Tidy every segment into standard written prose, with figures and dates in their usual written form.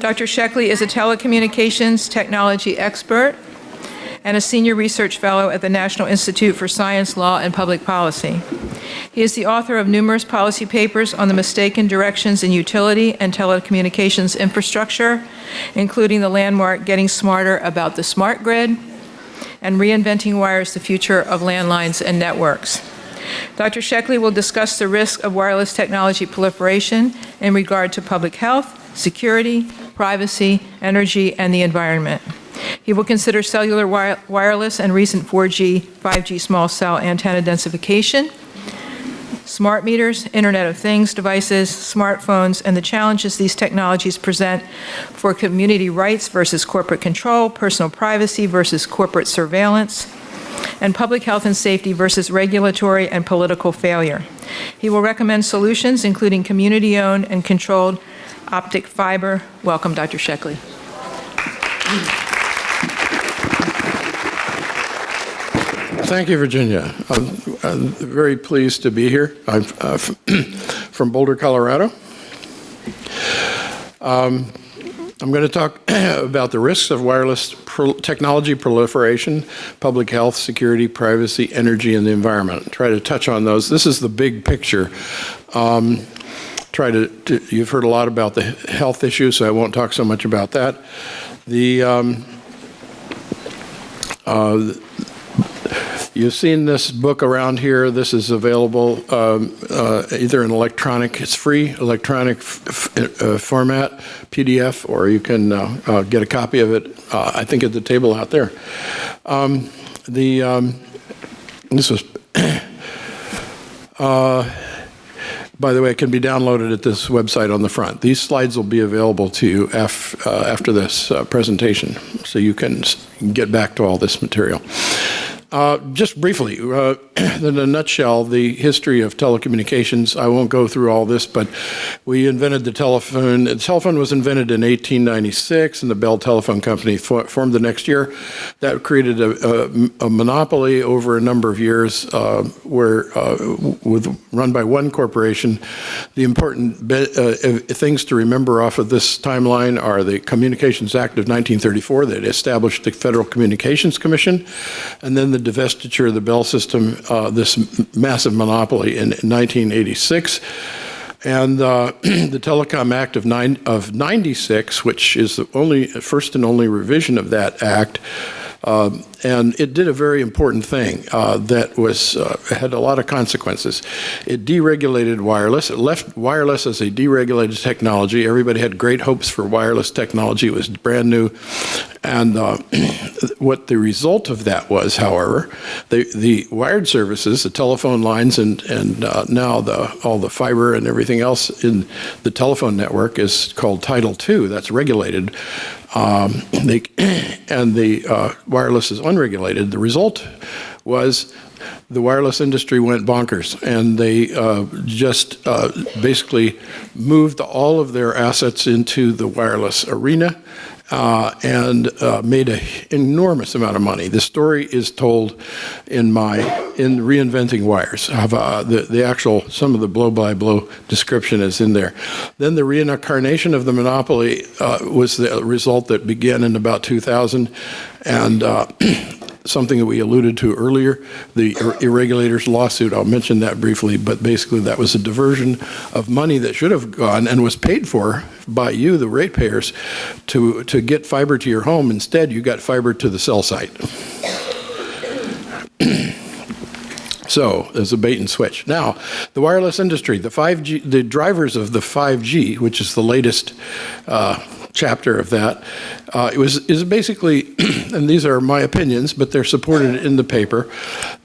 Dr. Sheckly is a telecommunications technology expert and a senior research fellow at the National Institute for Science, Law, and Public Policy. He is the author of numerous policy papers on the mistaken directions in utility and telecommunications infrastructure, including the landmark Getting Smarter About the Smart Grid and Reinventing Wires, the Future of Landlines and Networks. Dr. Sheckly will discuss the risk of wireless technology proliferation in regard to public health, security, privacy, energy, and the environment. He will consider cellular wireless and recent 4G, 5G small cell antenna densification, smart meters, Internet of Things devices, smartphones, and the challenges these technologies present for community rights versus corporate control, personal privacy versus corporate surveillance, and public health and safety versus regulatory and political failure. He will recommend solutions, including community-owned and controlled optic fiber. Welcome, Dr. Sheckly. Thank you, Virginia. I'm very pleased to be here. I'm from Boulder, Colorado. I'm going to talk about the risks of wireless technology proliferation, public health, security, privacy, energy, and the environment. Try to touch on those. This is the big picture. You've heard a lot about the health issues, so I won't talk so much about that. You've seen this book around here. This is available either in electronic, it's free, electronic format, PDF, or you can get a copy of it, I think at the table out there. This was, by the way, it can be downloaded at this website on the front. These slides will be available to you after this presentation, so you can get back to all this material. Just briefly, in a nutshell, the history of telecommunications. I won't go through all this, but we invented the telephone. The telephone was invented in 1896, and the Bell Telephone Company formed the next year. That created a monopoly over a number of years, run by one corporation. The important things to remember off of this timeline are the Communications Act of 1934 that established the Federal Communications Commission, and then the divestiture of the Bell system, this massive monopoly in 1986, and the Telecom Act of 96, which is the first and only revision of that act. And it did a very important thing that had a lot of consequences. It deregulated wireless. It left wireless as a deregulated technology. Everybody had great hopes for wireless technology. It was brand new. And what the result of that was, however, the wired services, the telephone lines, and now all the fiber and everything else in the telephone network is called Title II. That's regulated. And the wireless is unregulated. The result was the wireless industry went bonkers, and they just basically moved all of their assets into the wireless arena and made an enormous amount of money. The story is told in Reinventing Wires. Some of the blow-by-blow description is in there. Then the reincarnation of the monopoly was the result that began in about 2000, and something that we alluded to earlier, the irregulators lawsuit. I'll mention that briefly, but basically that was a diversion of money that should have gone and was paid for by you, the ratepayers, to get fiber to your home. Instead, you got fiber to the cell site. So there's a bait and switch. Now, the wireless industry, the 5G, the drivers of the 5G, which is the latest chapter of that, is basically, and these are my opinions, but they're supported in the paper,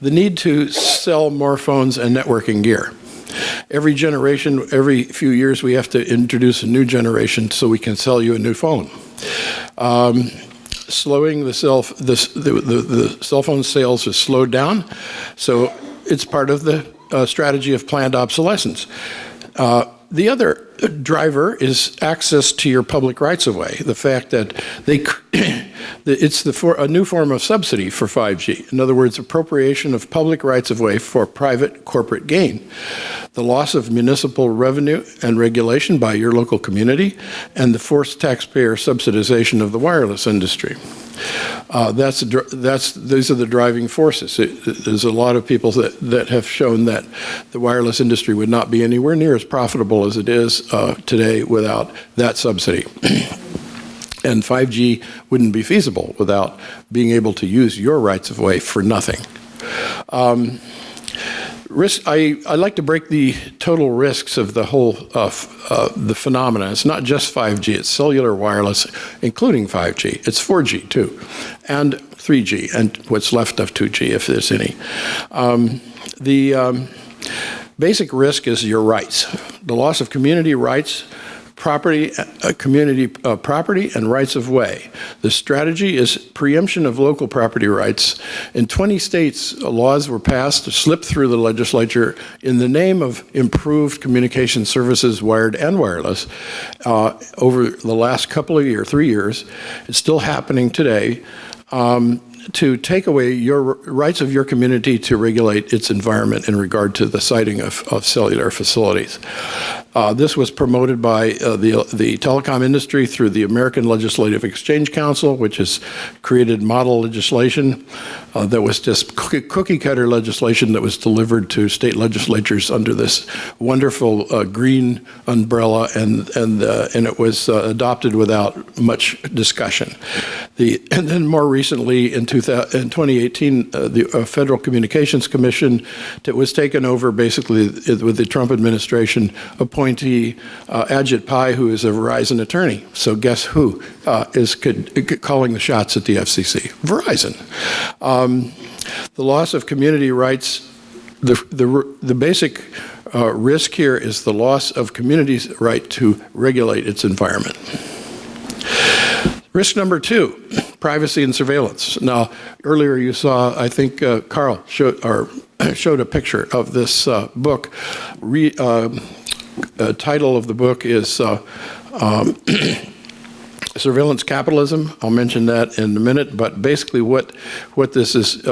the need to sell more phones and networking gear. Every generation, every few years, we have to introduce a new generation so we can sell you a new phone. Slowing the cell phone sales has slowed down, so it's part of the strategy of planned obsolescence. The other driver is access to your public rights-of-way. The fact that it's a new form of subsidy for 5G. In other words, appropriation of public rights-of-way for private corporate gain. The loss of municipal revenue and regulation by your local community, and the forced taxpayer subsidization of the wireless industry. These are the driving forces. There's a lot of people that have shown that the wireless industry would not be anywhere near as profitable as it is today without that subsidy. And 5G wouldn't be feasible without being able to use your rights of way for nothing. I like to break the total risks of the whole the phenomena. It's not just 5G, it's cellular wireless, including 5G. It's 4G too, and 3G, and what's left of 2G, if there's any. The basic risk is your rights. The loss of community rights, property, community property, and rights of way. The strategy is preemption of local property rights. In 20 states, laws were passed to slip through the legislature in the name of improved communication services, wired and wireless, over the last couple of years, 3 years. It's still happening today. To take away your rights of your community to regulate its environment in regard to the siting of cellular facilities. This was promoted by the telecom industry through the American Legislative Exchange Council, which has created model legislation that was just cookie-cutter legislation that was delivered to state legislatures under this wonderful green umbrella, and it was adopted without much discussion. And then more recently, in 2018, the Federal Communications Commission that was taken over basically with the Trump administration appointee Ajit Pai, who is a Verizon attorney. So guess who is calling the shots at the FCC? Verizon. The loss of community rights, the basic risk here is the loss of community's right to regulate its environment. Risk number 2, privacy and surveillance. Now, earlier you saw, I think Carl showed a picture of this book. Title of the book is Surveillance Capitalism. I'll mention that in a minute, but basically what this is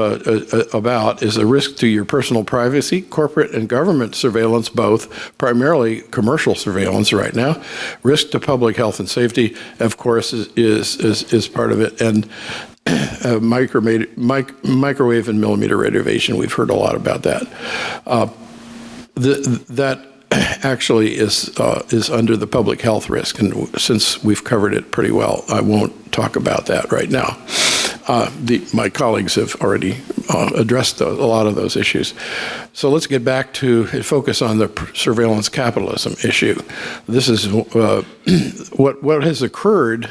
about is a risk to your personal privacy, corporate and government surveillance both, primarily commercial surveillance right now, risk to public health and safety, of course, is part of it, and microwave and millimeter radiation. We've heard a lot about that. That actually is under the public health risk, and since we've covered it pretty well, I won't talk about that right now. My colleagues have already addressed a lot of those issues. So let's get back to focus on the surveillance capitalism issue. This is what has occurred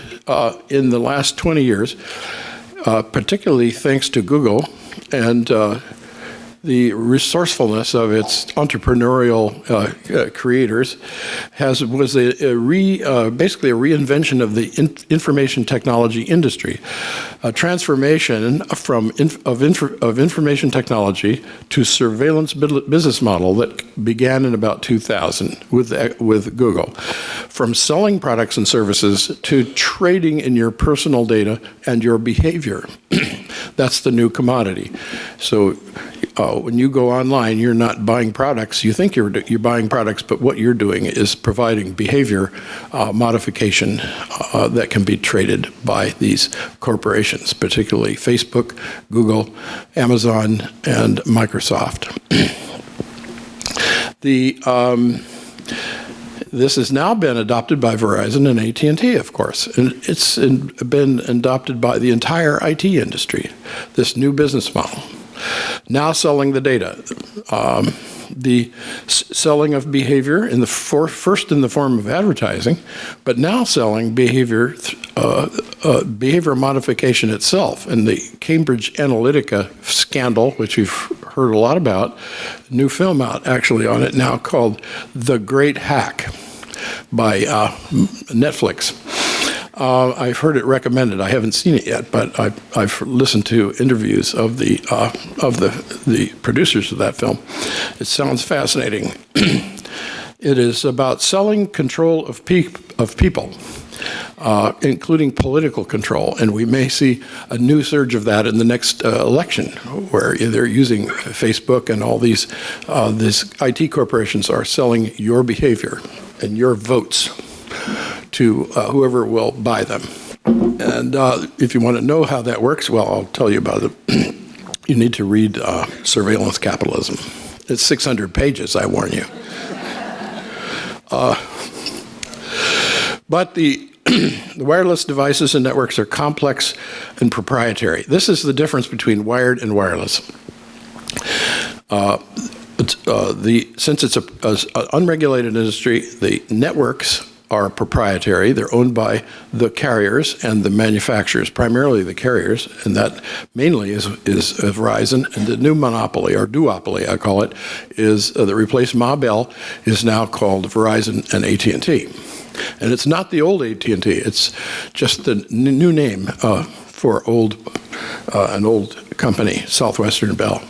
in the last 20 years, particularly thanks to Google and the resourcefulness of its entrepreneurial creators was basically a reinvention of the information technology industry, a transformation of information technology to surveillance business model that began in about 2000 with Google, from selling products and services to trading in your personal data and your behavior. That's the new commodity. So when you go online, you're not buying products. You think you're buying products, but what you're doing is providing behavior modification that can be traded by these corporations, particularly Facebook, Google, Amazon, and Microsoft. This has now been adopted by Verizon and AT&T, of course, and it's been adopted by the entire IT industry, this new business model. Now selling the data, the selling of behavior first in the form of advertising, but now selling behavior modification itself. And the Cambridge Analytica scandal, which we've heard a lot about, new film out actually on it now called The Great Hack by Netflix. I've heard it recommended. I haven't seen it yet, but I've listened to interviews of the producers of that film. It sounds fascinating. It is about selling control of people, including political control. And we may see a new surge of that in the next election, where they're using Facebook and all these IT corporations are selling your behavior and your votes to whoever will buy them. And if you want to know how that works, well, I'll tell you about it. You need to read Surveillance Capitalism. It's 600 pages, I warn you. But the wireless devices and networks are complex and proprietary. This is the difference between wired and wireless. Since it's an unregulated industry, the networks are proprietary. They're owned by the carriers and the manufacturers, primarily the carriers, and that mainly is Verizon. And the new monopoly, or duopoly, I call it, is that replaced Ma Bell, is now called Verizon and AT&T. And it's not the old AT&T; it's just the new name for an old company, Southwestern Bell.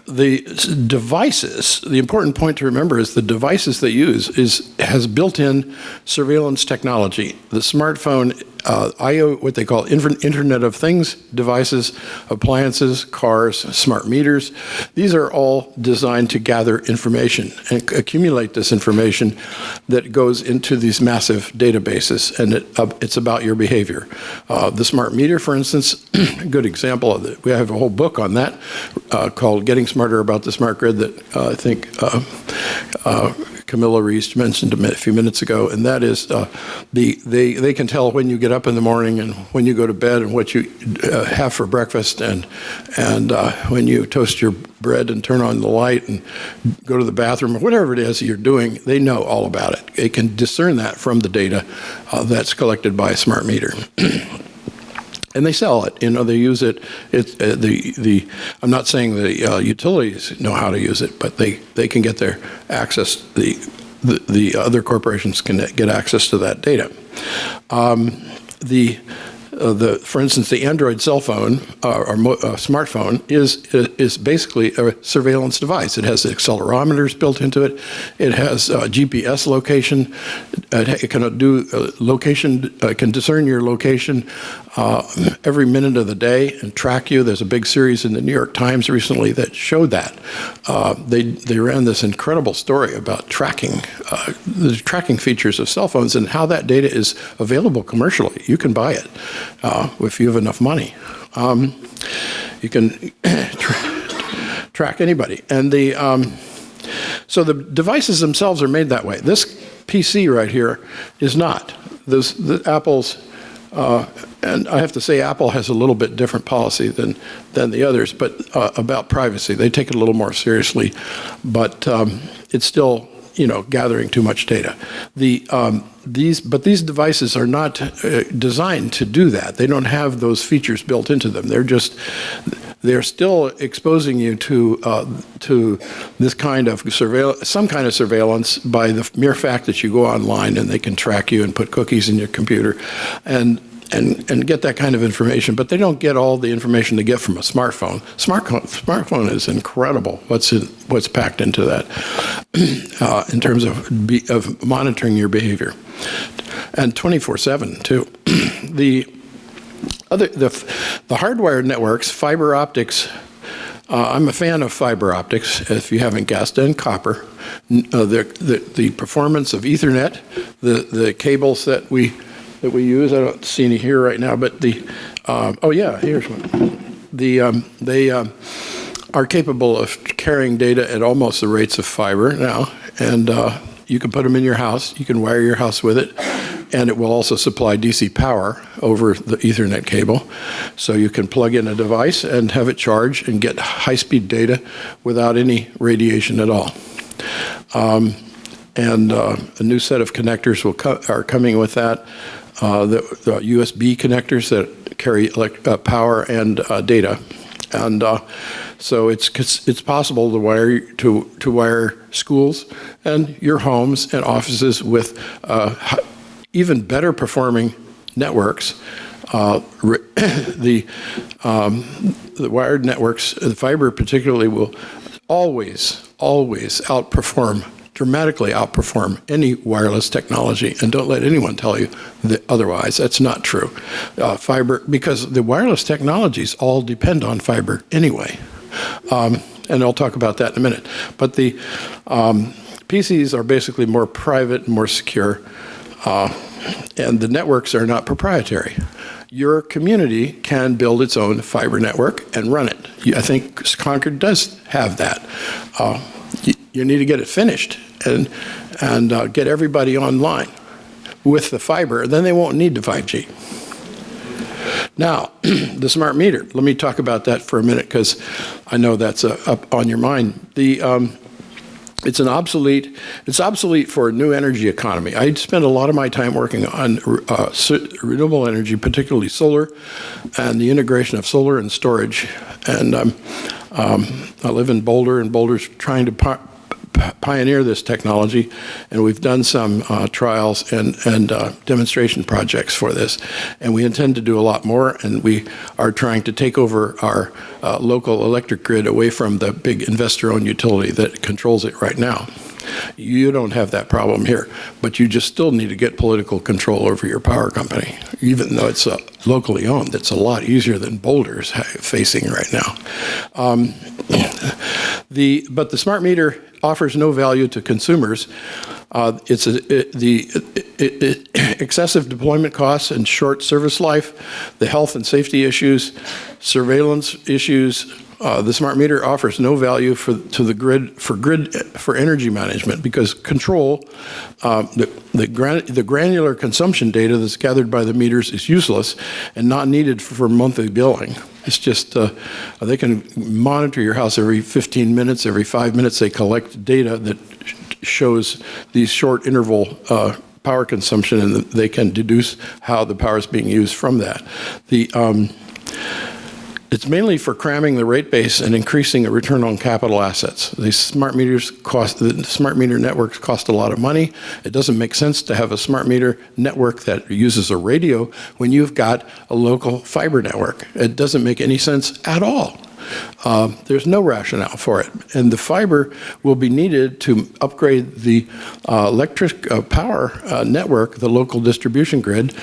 The devices, the important point to remember is the devices they use has built-in surveillance technology. The smartphone, what they call Internet of Things devices, appliances, cars, smart meters, these are all designed to gather information and accumulate this information that goes into these massive databases, and it's about your behavior. The smart meter, for instance, a good example of it. We have a whole book on that called Getting Smarter About the Smart Grid that I think Camilla Reese mentioned a few minutes ago, and that is they can tell when you get up in the morning and when you go to bed and what you have for breakfast and when you toast your bread and turn on the light and go to the bathroom or whatever it is you're doing, they know all about it. They can discern that from the data that's collected by a smart meter. And they sell it. They use it. I'm not saying the utilities know how to use it, but they can get their access. The other corporations can get access to that data. For instance, the Android cell phone or smartphone is basically a surveillance device. It has accelerometers built into it. It has GPS location. It can do location. It can discern your location every minute of the day and track you. There's a big series in the New York Times recently that showed that. They ran this incredible story about the tracking features of cell phones and how that data is available commercially. You can buy it if you have enough money. You can track anybody. And so the devices themselves are made that way. This PC right here is not. The Apple's, and I have to say Apple has a little bit different policy than the others, but about privacy. They take it a little more seriously, but it's still gathering too much data. But these devices are not designed to do that. They don't have those features built into them. They're still exposing you to this kind of some kind of surveillance by the mere fact that you go online and they can track you and put cookies in your computer and get that kind of information, but they don't get all the information they get from a smartphone. Smartphone is incredible. What's packed into that in terms of monitoring your behavior, and 24/7 too. The hardwired networks, fiber optics. I'm a fan of fiber optics, if you haven't guessed, and copper. The performance of Ethernet, the cables that we use. I don't see any here right now, but here's one. They are capable of carrying data at almost the rates of fiber now, and you can put them in your house. You can wire your house with it, and it will also supply DC power over the Ethernet cable. So you can plug in a device and have it charge and get high-speed data without any radiation at all. And a new set of connectors are coming with that. The USB connectors that carry power and data, and so it's possible to wire schools and your homes and offices with even better performing networks. The wired networks, the fiber particularly, will always dramatically outperform any wireless technology, and don't let anyone tell you that otherwise. That's not true. Fiber, because the wireless technologies all depend on fiber anyway. And I'll talk about that in a minute. But the PCs are basically more private and more secure, and the networks are not proprietary. Your community can build its own fiber network and run it. I think Concord does have that. You need to get it finished and get everybody online with the fiber, then they won't need the 5G. Now, the smart meter. Let me talk about that for a minute because I know that's up on your mind. It's obsolete for a new energy economy. I spend a lot of my time working on renewable energy, particularly solar, and the integration of solar and storage. And I live in Boulder, and Boulder's trying to pioneer this technology, and we've done some trials and demonstration projects for this, and we intend to do a lot more, and we are trying to take over our local electric grid away from the big investor-owned utility that controls it right now. You don't have that problem here, but you just still need to get political control over your power company, even though it's locally owned. It's a lot easier than Boulder's facing right now. But the smart meter offers no value to consumers. Excessive deployment costs and short service life, the health and safety issues, surveillance issues. The smart meter offers no value to the grid for energy management because control, the granular consumption data that's gathered by the meters is useless and not needed for monthly billing. It's just, they can monitor your house every 15 minutes, every 5 minutes they collect data that shows these short interval power consumption, and they can deduce how the power is being used from that. It's mainly for cramming the rate base and increasing a return on capital assets. The smart meter networks cost a lot of money. It doesn't make sense to have a smart meter network that uses a radio when you've got a local fiber network. It doesn't make any sense at all. There's no rationale for it. And the fiber will be needed to upgrade the electric power network, the local distribution grid,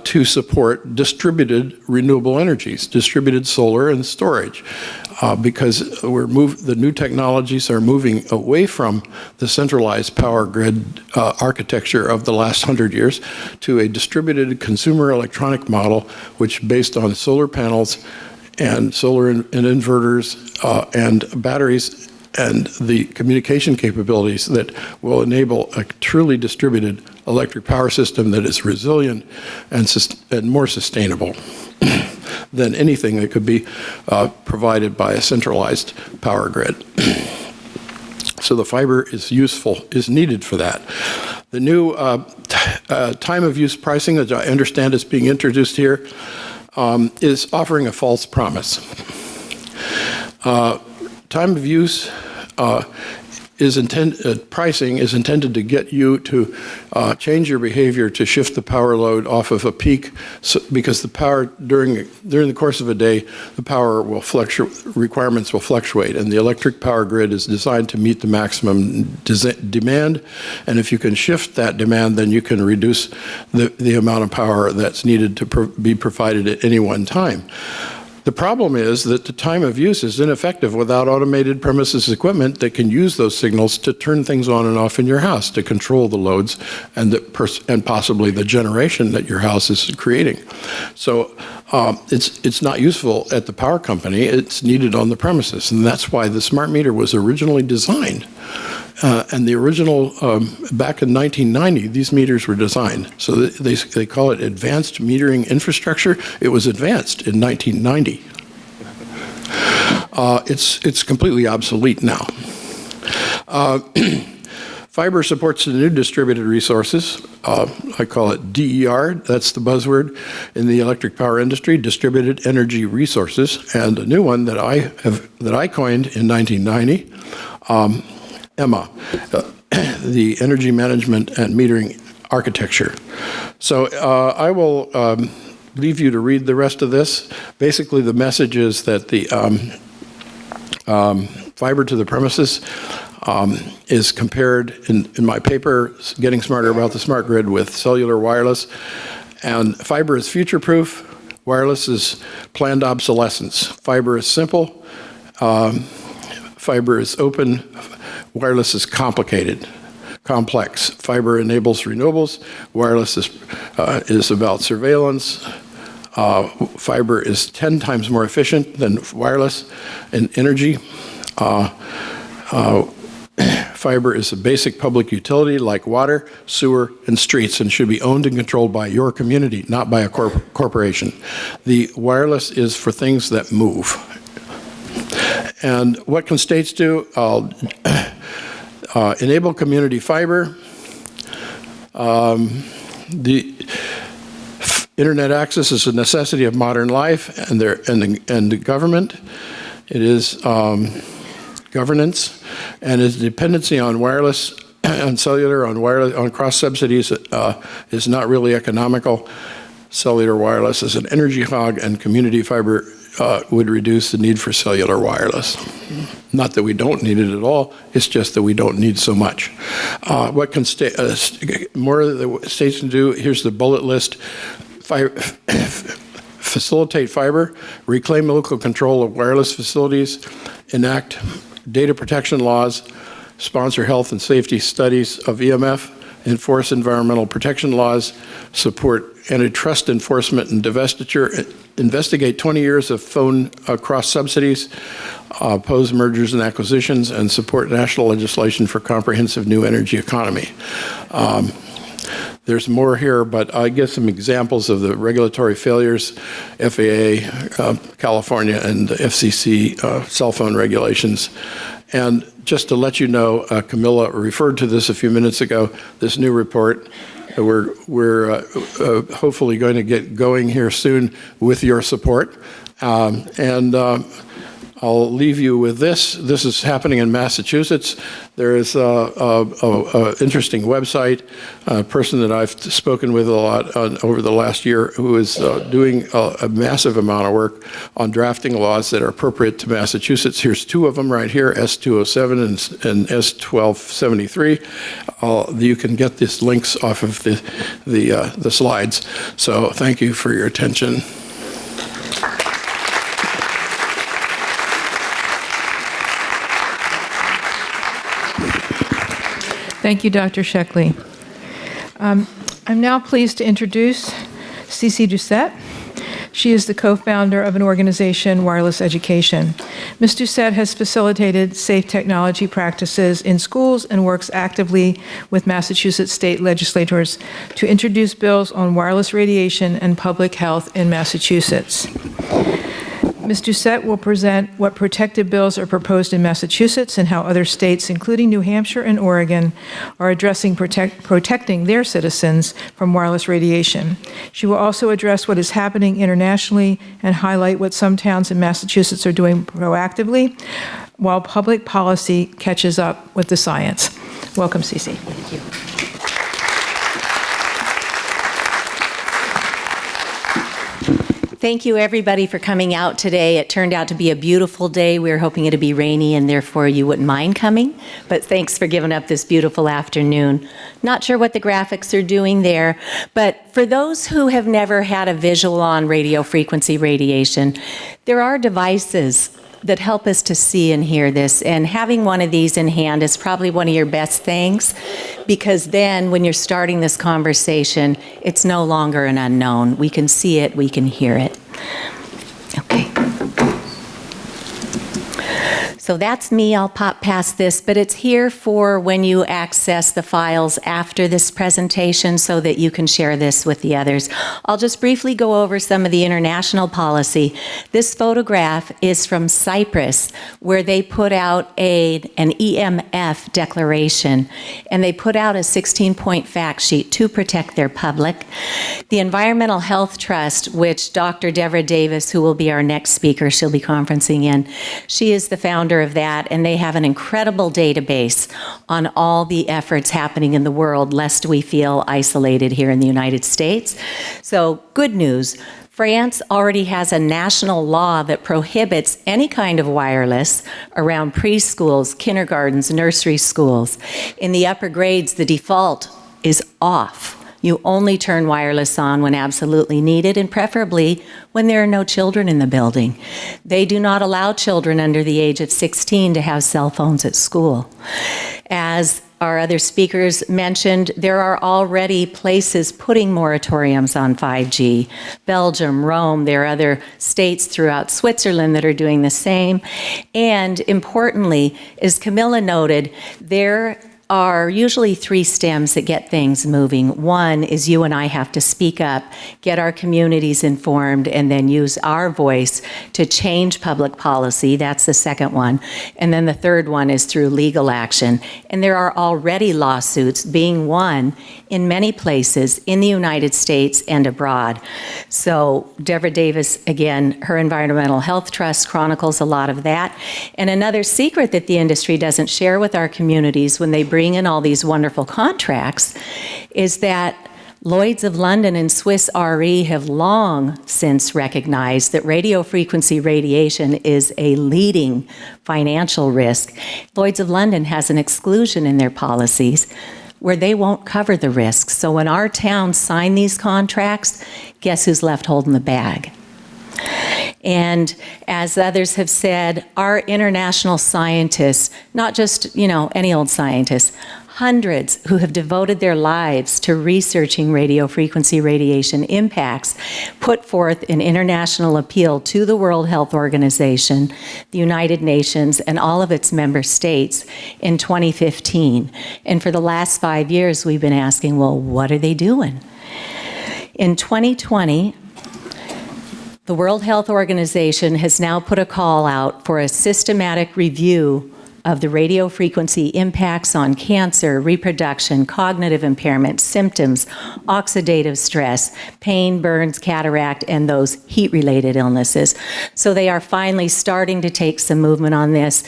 to support distributed renewable energies, distributed solar and storage. Because the new technologies are moving away from the centralized power grid architecture of the last 100 years to a distributed consumer electronic model, which based on solar panels and solar and inverters and batteries and the communication capabilities that will enable a truly distributed electric power system that is resilient and more sustainable than anything that could be provided by a centralized power grid. So the fiber is needed for that. The new time of use pricing that I understand is being introduced here is offering a false promise. Time of use pricing is intended to get you to change your behavior to shift the power load off of a peak, because the power during the course of a day, the power will requirements will fluctuate, and the electric power grid is designed to meet the maximum demand. And if you can shift that demand, then you can reduce the amount of power that's needed to be provided at any one time. The problem is that the time of use is ineffective without automated premises equipment that can use those signals to turn things on and off in your house, to control the loads and possibly the generation that your house is creating. So it's not useful at the power company, it's needed on the premises, and that's why the smart meter was originally designed. And the original, back in 1990, these meters were designed. So they call it advanced metering infrastructure. It was advanced in 1990. It's completely obsolete now. Fiber supports the new distributed resources. I call it DER. That's the buzzword in the electric power industry, distributed energy resources. And a new one that I coined in 1990. EMA, the Energy Management and Metering Architecture. So I will leave you to read the rest of this. Basically, the message is that fiber to the premises is compared in my paper, Getting Smarter About the Smart Grid, with cellular wireless. And fiber is future-proof. Wireless is planned obsolescence. Fiber is simple. Fiber is open. Wireless is complicated, complex. Fiber enables renewables. Wireless is about surveillance. Fiber is 10 times more efficient than wireless in energy. Fiber is a basic public utility like water, sewer, and streets, and should be owned and controlled by your community, not by a corporation. The wireless is for things that move. And what can states do? Enable community fiber. The internet access is a necessity of modern life and the government. It is governance, and its dependency on wireless, on cellular, on cross subsidies is not really economical. Cellular wireless is an energy hog, and community fiber would reduce the need for cellular wireless. Not that we don't need it at all, it's just that we don't need so much. What can more the states can do? Here's the bullet list. Facilitate fiber, reclaim local control of wireless facilities, enact data protection laws, sponsor health and safety studies of EMF, enforce environmental protection laws, support antitrust enforcement and divestiture, investigate 20 years of phone cross subsidies, oppose mergers and acquisitions, and support national legislation for comprehensive new energy economy. There's more here, but I give some examples of the regulatory failures: FAA, California, and the FCC cell phone regulations. And just to let you know, Camilla referred to this a few minutes ago, this new report. We're hopefully going to get going here soon with your support. I'll leave you with this. This is happening in Massachusetts. There is an interesting website, a person that I've spoken with a lot over the last year, who is doing a massive amount of work on drafting laws that are appropriate to Massachusetts. Here's two of them right here, S207 and S1273. You can get these links off of the slides. So thank you for your attention. Thank you, Dr. Sheckly. I'm now pleased to introduce Cece Doucette. She is the co-founder of an organization, Wireless Education. Ms. Doucette has facilitated safe technology practices in schools and works actively with Massachusetts state legislators to introduce bills on wireless radiation and public health in Massachusetts. Ms. Doucette will present what protective bills are proposed in Massachusetts and how other states, including New Hampshire and Oregon, are addressing protecting their citizens from wireless radiation. She will also address what is happening internationally and highlight what some towns in Massachusetts are doing proactively while public policy catches up with the science. Welcome, Cece. Thank you. Thank you, everybody, for coming out today. It turned out to be a beautiful day. We were hoping it would be rainy, and therefore you wouldn't mind coming. But thanks for giving up this beautiful afternoon. Not sure what the graphics are doing there, but for those who have never had a visual on radio frequency radiation, there are devices that help us to see and hear this, and having one of these in hand is probably one of your best things, because then when you're starting this conversation, it's no longer an unknown. We can see it, we can hear it. Okay. So that's me. I'll pop past this, but it's here for when you access the files after this presentation so that you can share this with the others. I'll just briefly go over some of the international policy. This photograph is from Cyprus, where they put out an EMF declaration, and they put out a 16-point fact sheet to protect their public. The Environmental Health Trust, which Dr. Deborah Davis, who will be our next speaker, she'll be conferencing in, she is the founder of that, and they have an incredible database on all the efforts happening in the world, lest we feel isolated here in the United States. So good news. France already has a national law that prohibits any kind of wireless around preschools, kindergartens, nursery schools. In the upper grades, the default is off. You only turn wireless on when absolutely needed, and preferably when there are no children in the building. They do not allow children under the age of 16 to have cell phones at school. As our other speakers mentioned, there are already places putting moratoriums on 5G. Belgium, Rome, there are other states throughout Switzerland that are doing the same. And importantly, as Camilla noted, there are usually three stems that get things moving. One is you and I have to speak up, get our communities informed, and then use our voice to change public policy. That's the second one. And then the third one is through legal action. And there are already lawsuits being won in many places in the United States and abroad. So Deborah Davis, again, her Environmental Health Trust chronicles a lot of that. And another secret that the industry doesn't share with our communities when they bring in all these wonderful contracts is that Lloyd's of London and Swiss Re have long since recognized that radio frequency radiation is a leading financial risk. Lloyd's of London has an exclusion in their policies where they won't cover the risks. So when our towns sign these contracts, guess who's left holding the bag? And as others have said, our international scientists, not just, any old scientists, hundreds who have devoted their lives to researching radio frequency radiation impacts, put forth an international appeal to the World Health Organization, the United Nations, and all of its member states in 2015. And for the last 5 years, we've been asking, well, what are they doing? In 2020, the World Health Organization has now put a call out for a systematic review of the radio frequency impacts on cancer, reproduction, cognitive impairment, symptoms, oxidative stress, pain, burns, cataract, and those heat-related illnesses. So they are finally starting to take some movement on this.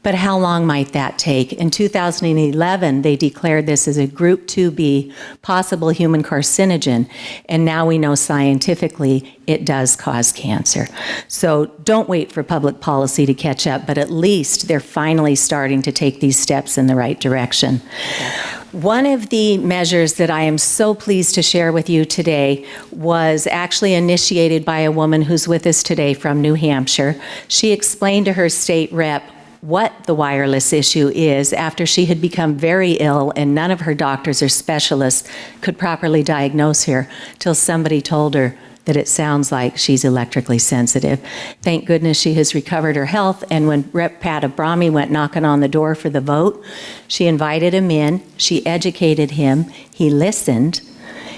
But how long might that take? In 2011, they declared this as a Group 2B possible human carcinogen, and now we know scientifically it does cause cancer. So don't wait for public policy to catch up, but at least they're finally starting to take these steps in the right direction. One of the measures that I am so pleased to share with you today was actually initiated by a woman who's with us today from New Hampshire. She explained to her state rep what the wireless issue is after she had become very ill and none of her doctors or specialists could properly diagnose her till somebody told her that it sounds like she's electrically sensitive. Thank goodness she has recovered her health, and when Rep. Pat of Brahmi went knocking on the door for the vote, she invited him in, she educated him, he listened.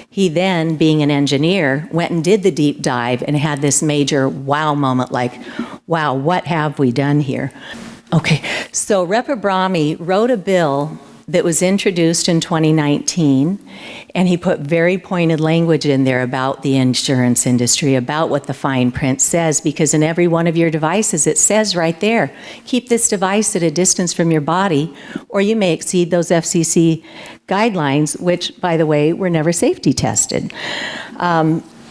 He then, being an engineer, went and did the deep dive and had this major wow moment like, wow, what have we done here? Okay, so Rep. Brahmi wrote a bill that was introduced in 2019, and he put very pointed language in there about the insurance industry, about what the fine print says, because in every one of your devices it says right there, keep this device at a distance from your body, or you may exceed those FCC guidelines, which, by the way, were never safety tested.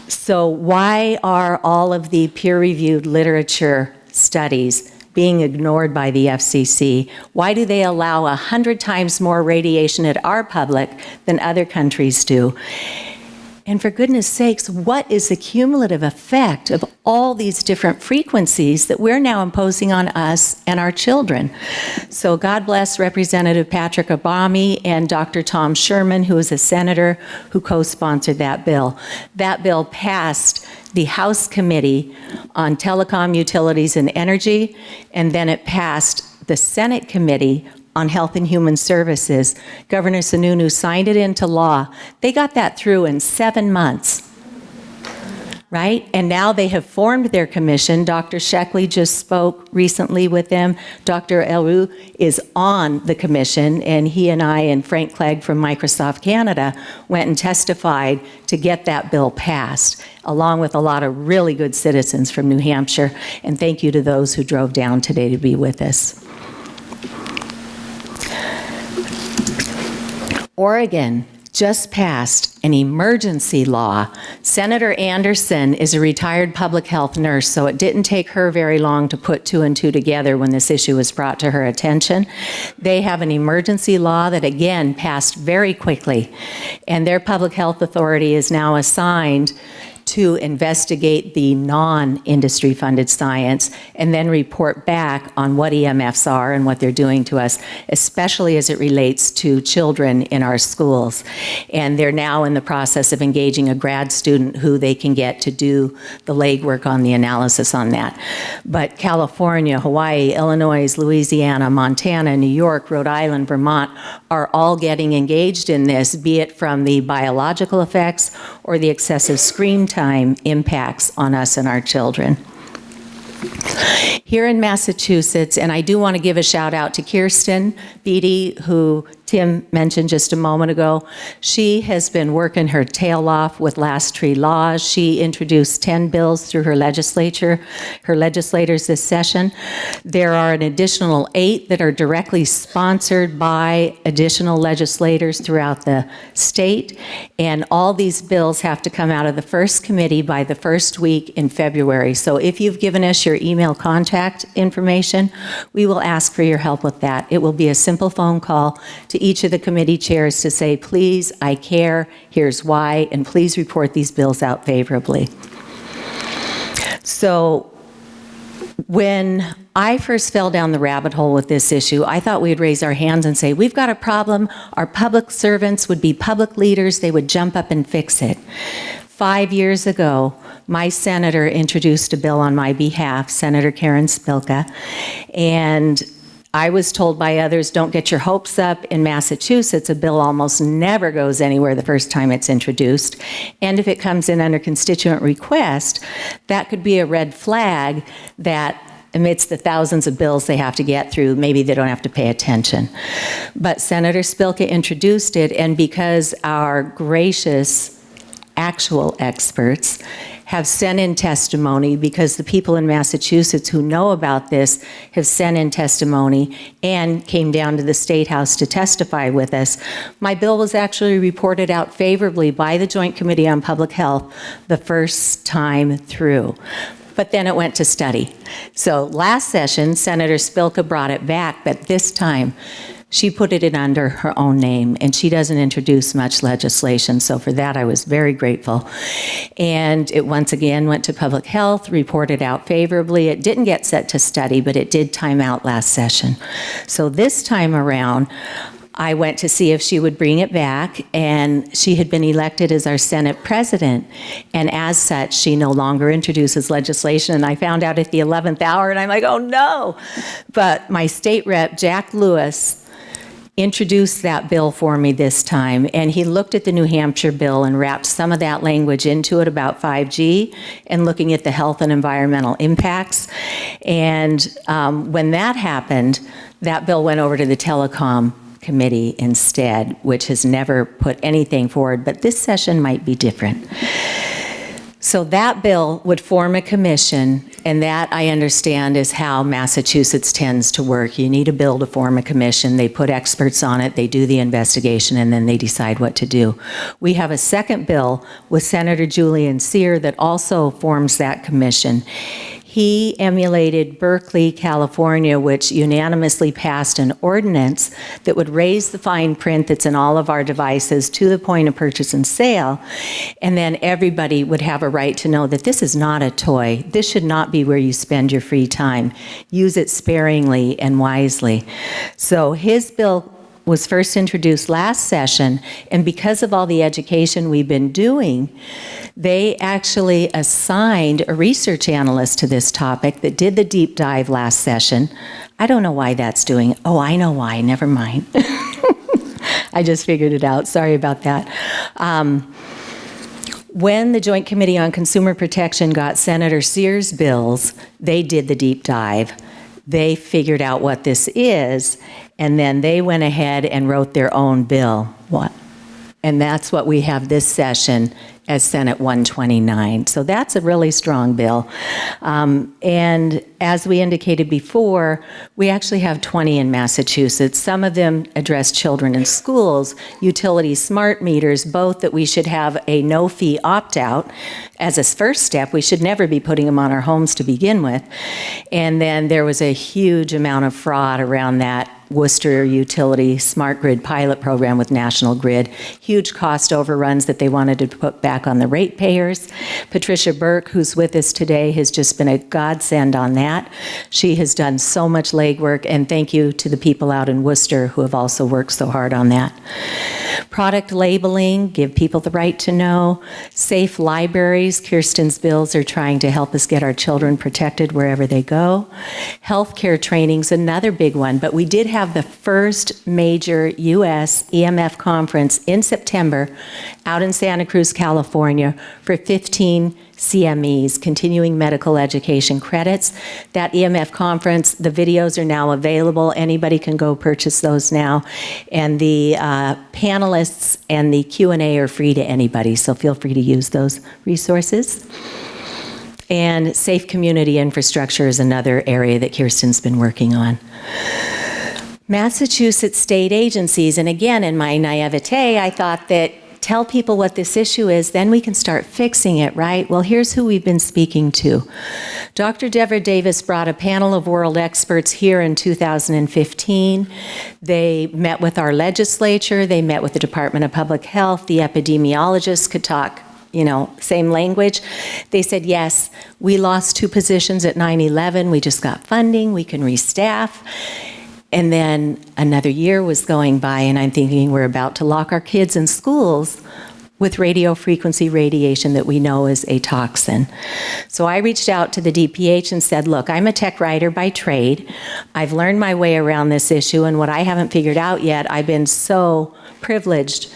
So why are all of the peer-reviewed literature studies being ignored by the FCC? Why do they allow 100 times more radiation at our public than other countries do? And for goodness sakes, what is the cumulative effect of all these different frequencies that we're now imposing on us and our children? So God bless Representative Patricia Burke and Dr. Sen Sherman, who is a senator who co-sponsored that bill. That bill passed the House Committee on Telecom, Utilities, and Energy, and then it passed the Senate Committee on Health and Human Services. Governor Sununu signed it into law. They got that through in 7 months, right? And now they have formed their commission. Dr. Sheckly just spoke recently with them. Dr. Elrou is on the commission, and he and I and Frank Clegg from Microsoft Canada went and testified to get that bill passed, along with a lot of really good citizens from New Hampshire. And thank you to those who drove down today to be with us. Oregon just passed an emergency law. Senator Anderson is a retired public health nurse, so it didn't take her very long to put two and two together when this issue was brought to her attention. They have an emergency law that, again, passed very quickly, and their public health authority is now assigned to investigate the non-industry funded science and then report back on what EMFs are and what they're doing to us, especially as it relates to children in our schools. And they're now in the process of engaging a grad student who they can get to do the legwork on the analysis on that. But California, Hawaii, Illinois, Louisiana, Montana, New York, Rhode Island, Vermont are all getting engaged in this, be it from the biological effects or the excessive screen time impacts on us and our children. Here in Massachusetts, and I do want to give a shout out to Kirsten Beatty, who Tim mentioned just a moment ago. She has been working her tail off with last tree laws. She introduced 10 bills through her legislators this session. There are an additional 8 that are directly sponsored by additional legislators throughout the state, and all these bills have to come out of the first committee by the first week in February. So if you've given us your email contact information, we will ask for your help with that. It will be a simple phone call to each of the committee chairs to say, please, I care, here's why, and please report these bills out favorably. So when I first fell down the rabbit hole with this issue, I thought we'd raise our hands and say, we've got a problem. Our public servants would be public leaders. They would jump up and fix it. 5 years ago, my senator introduced a bill on my behalf, Senator Karen Spilka, and I was told by others, don't get your hopes up. In Massachusetts, a bill almost never goes anywhere the first time it's introduced. And if it comes in under constituent request, that could be a red flag that amidst the thousands of bills they have to get through, maybe they don't have to pay attention. But Senator Spilka introduced it, and because our gracious actual experts have sent in testimony, because the people in Massachusetts who know about this have sent in testimony and came down to the State House to testify with us. My bill was actually reported out favorably by the Joint Committee on Public Health the first time through. But then it went to study. So last session, Senator Spilka brought it back, but this time she put it in under her own name, and she doesn't introduce much legislation, so for that I was very grateful. And it once again went to public health, reported out favorably. It didn't get set to study, but it did time out last session. So this time around, I went to see if she would bring it back, and she had been elected as our Senate president, and as such, she no longer introduces legislation. And I found out at the 11th hour, and I'm like, oh no! But my state rep, Jack Lewis, introduced that bill for me this time, and he looked at the New Hampshire bill and wrapped some of that language into it about 5G and looking at the health and environmental impacts. And when that happened, that bill went over to the Telecom Committee instead, which has never put anything forward, but this session might be different. So that bill would form a commission, and that, I understand, is how Massachusetts tends to work. You need a bill to form a commission. They put experts on it, they do the investigation, and then they decide what to do. We have a second bill with Senator Julian Sear that also forms that commission. He emulated Berkeley, California, which unanimously passed an ordinance that would raise the fine print that's in all of our devices to the point of purchase and sale, and then everybody would have a right to know that this is not a toy. This should not be where you spend your free time. Use it sparingly and wisely. So his bill was first introduced last session, and because of all the education we've been doing, they actually assigned a research analyst to this topic that did the deep dive last session. I don't know why that's doing. Oh, I know why. Never mind. I just figured it out. Sorry about that. When the Joint Committee on Consumer Protection got Senator Sears' bills, they did the deep dive. They figured out what this is, and then they went ahead and wrote their own bill. And that's what we have this session as Senate 129. So that's a really strong bill. And as we indicated before, we actually have 20 in Massachusetts. Some of them address children in schools, utility smart meters, both that we should have a no-fee opt-out as a first step. We should never be putting them on our homes to begin with. And then there was a huge amount of fraud around that Worcester utility smart grid pilot program with National Grid. Huge cost overruns that they wanted to put back on the ratepayers. Patricia Burke, who's with us today, has just been a godsend on that. She has done so much legwork, and thank you to the people out in Worcester who have also worked so hard on that. Product labeling, give people the right to know. Safe libraries, Kirsten's bills are trying to help us get our children protected wherever they go. Healthcare training's another big one, but we did have the first major U.S. EMF conference in September out in Santa Cruz, California for 15 CMEs, continuing medical education credits. That EMF conference, the videos are now available. Anybody can go purchase those now. And the panelists and the Q&A are free to anybody, so feel free to use those resources. And safe community infrastructure is another area that Kirsten's been working on. Massachusetts state agencies, and again, in my naivete, I thought that tell people what this issue is, then we can start fixing it, right? Well, here's who we've been speaking to. Dr. Deborah Davis brought a panel of world experts here in 2015. They met with our legislature, they met with the Department of Public Health, the epidemiologists could talk, same language. They said, yes, we lost 2 positions at 9/11, we just got funding, we can restaff. And then another year was going by, and I'm thinking we're about to lock our kids in schools with radio frequency radiation that we know is a toxin. So I reached out to the DPH and said, look, I'm a tech writer by trade. I've learned my way around this issue, and what I haven't figured out yet, I've been so privileged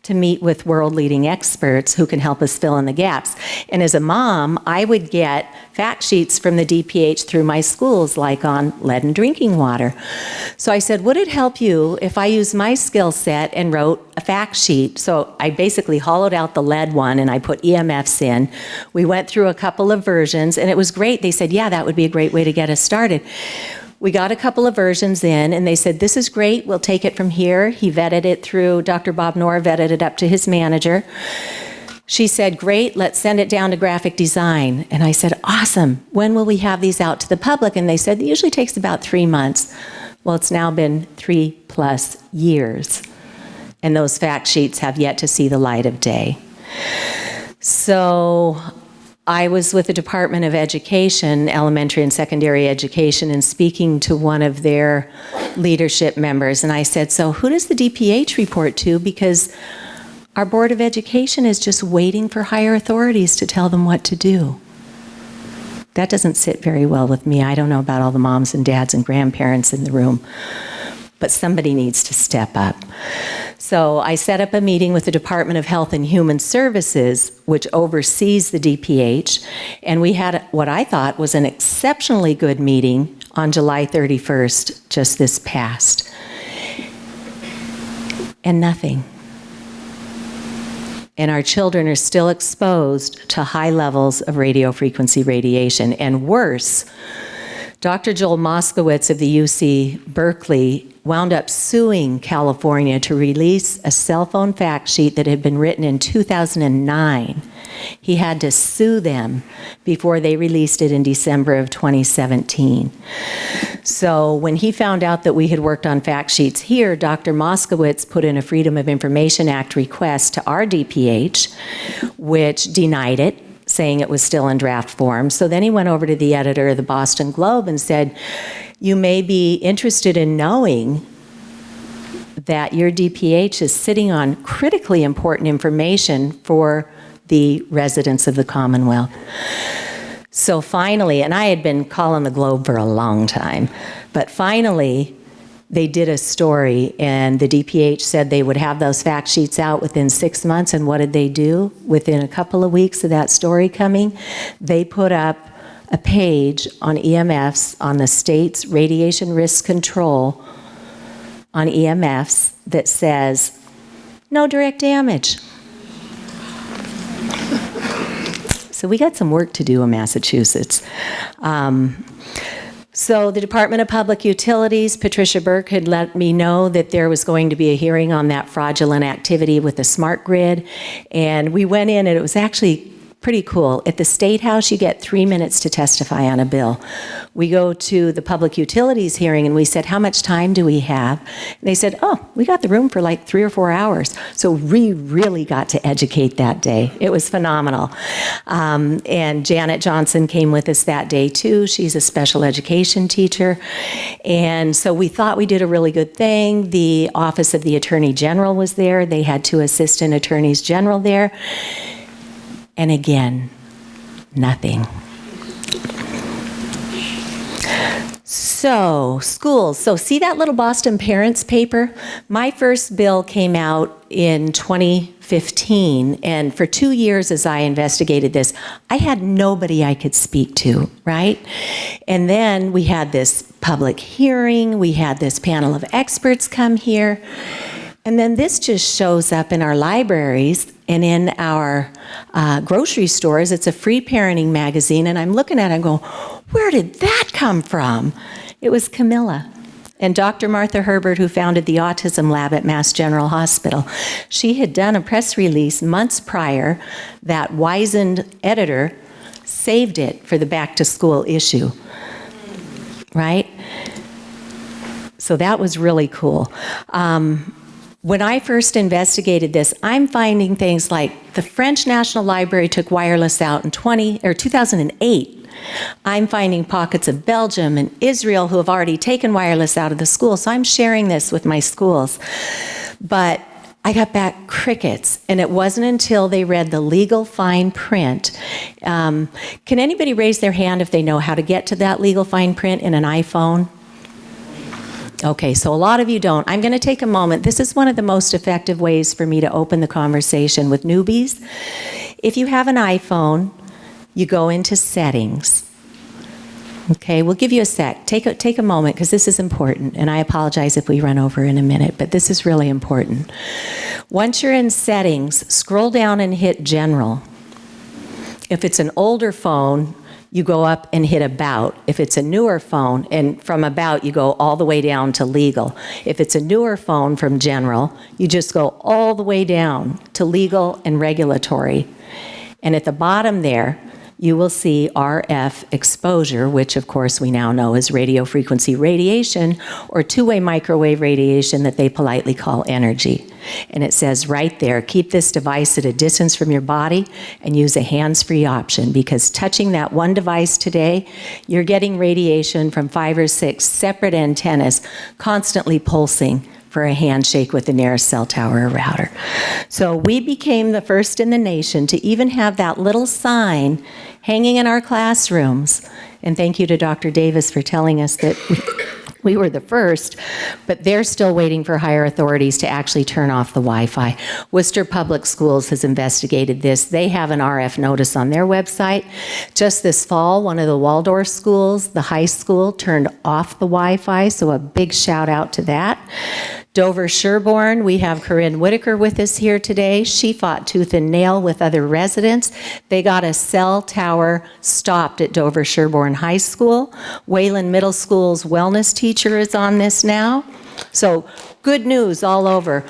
to meet with world-leading experts who can help us fill in the gaps. And as a mom, I would get fact sheets from the DPH through my schools, like on lead in drinking water. So I said, would it help you if I used my skill set and wrote a fact sheet? So I basically hollowed out the lead one and I put EMFs in. We went through a couple of versions and it was great. They said, yeah, that would be a great way to get us started. We got a couple of versions in, and they said, this is great, we'll take it from here. He vetted it through, Dr. Bob Knorr vetted it up to his manager. She said, great, let's send it down to graphic design. And I said, awesome, when will we have these out to the public? And they said, it usually takes about 3 months. Well, it's now been 3+ years, and those fact sheets have yet to see the light of day. So I was with the Department of Education, elementary and secondary education, and speaking to one of their leadership members. And I said, so who does the DPH report to? Because our Board of Education is just waiting for higher authorities to tell them what to do. That doesn't sit very well with me. I don't know about all the moms and dads and grandparents in the room, but somebody needs to step up. So I set up a meeting with the Department of Health and Human Services, which oversees the DPH, and we had what I thought was an exceptionally good meeting on July 31st, just this past. And nothing. And our children are still exposed to high levels of radio frequency radiation. And worse, Dr. Joel Moskowitz of the UC Berkeley wound up suing California to release a cell phone fact sheet that had been written in 2009. He had to sue them before they released it in December of 2017. So when he found out that we had worked on fact sheets here, Dr. Moskowitz put in a Freedom of Information Act request to our DPH, which denied it, saying it was still in draft form. So then he went over to the editor of the Boston Globe and said, you may be interested in knowing that your DPH is sitting on critically important information for the residents of the Commonwealth. So finally, and I had been calling the Globe for a long time, but finally they did a story, and the DPH said they would have those fact sheets out within 6 months, and what did they do? Within a couple of weeks of that story coming, they put up a page on EMFs, on the state's radiation risk control on EMFs that says, no direct damage. So we got some work to do in Massachusetts. So the Department of Public Utilities, Patricia Burke had let me know that there was going to be a hearing on that fraudulent activity with the smart grid. And we went in, and it was actually pretty cool. At the State House, you get 3 minutes to testify on a bill. We go to the Public Utilities hearing, and we said, how much time do we have? And they said, oh, we got the room for like 3 or 4 hours. So we really got to educate that day. It was phenomenal. And Janet Johnson came with us that day, too. She's a special education teacher. And so we thought we did a really good thing. The Office of the Attorney General was there. They had 2 assistant attorneys general there. And again, nothing. So, schools. So, see that little Boston Parents paper? My first bill came out in 2015, and for 2 years as I investigated this, I had nobody I could speak to, right? And then we had this public hearing, we had this panel of experts come here, and then this just shows up in our libraries and in our grocery stores. It's a free parenting magazine, and I'm looking at it and go, where did that come from? It was Camilla. And Dr. Martha Herbert, who founded the Autism Lab at Mass General Hospital, she had done a press release months prior that wizened editor saved it for the back-to-school issue, right? So that was really cool. When I first investigated this, I'm finding things like the French National Library took wireless out in 2008. I'm finding pockets of Belgium and Israel who have already taken wireless out of the school, so I'm sharing this with my schools. But I got back crickets, and it wasn't until they read the legal fine print. Can anybody raise their hand if they know how to get to that legal fine print in an iPhone? Okay, so a lot of you don't. I'm going to take a moment. This is one of the most effective ways for me to open the conversation with newbies. If you have an iPhone, you go into settings. Okay, we'll give you a sec. Take a moment, because this is important, and I apologize if we run over in a minute, but this is really important. Once you're in settings, scroll down and hit General. If it's an older phone, you go up and hit About. If it's a newer phone, and from About, you go all the way down to Legal. If it's a newer phone from General, you just go all the way down to Legal and Regulatory. And at the bottom there, you will see RF exposure, which of course we now know is radio frequency radiation, or two-way microwave radiation that they politely call energy. And it says right there, keep this device at a distance from your body and use a hands-free option, because touching that one device today, you're getting radiation from 5 or 6 separate antennas constantly pulsing for a handshake with the nearest cell tower or router. So we became the first in the nation to even have that little sign hanging in our classrooms. And thank you to Dr. Davis for telling us that we were the first, but they're still waiting for higher authorities to actually turn off the Wi-Fi. Worcester Public Schools has investigated this. They have an RF notice on their website. Just this fall, one of the Waldorf schools, the high school, turned off the Wi-Fi, so a big shout out to that. Dover Sherborne, we have Corinne Whitaker with us here today. She fought tooth and nail with other residents. They got a cell tower stopped at Dover Sherborne High School. Wayland Middle School's wellness teacher is on this now. So good news all over.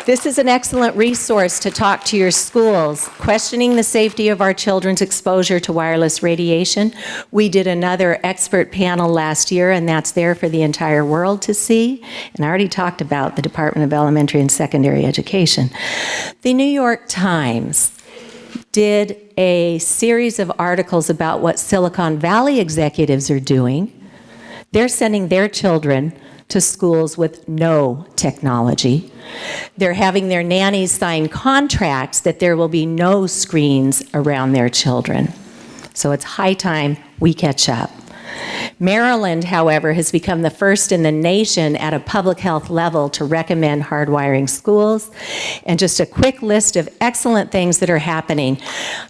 This is an excellent resource to talk to your schools. Questioning the safety of our children's exposure to wireless radiation. We did another expert panel last year, and that's there for the entire world to see. And I already talked about the Department of Elementary and Secondary Education. The New York Times did a series of articles about what Silicon Valley executives are doing. They're sending their children to schools with no technology. They're having their nannies sign contracts that there will be no screens around their children. So it's high time we catch up. Maryland, however, has become the first in the nation at a public health level to recommend hardwiring schools. And just a quick list of excellent things that are happening.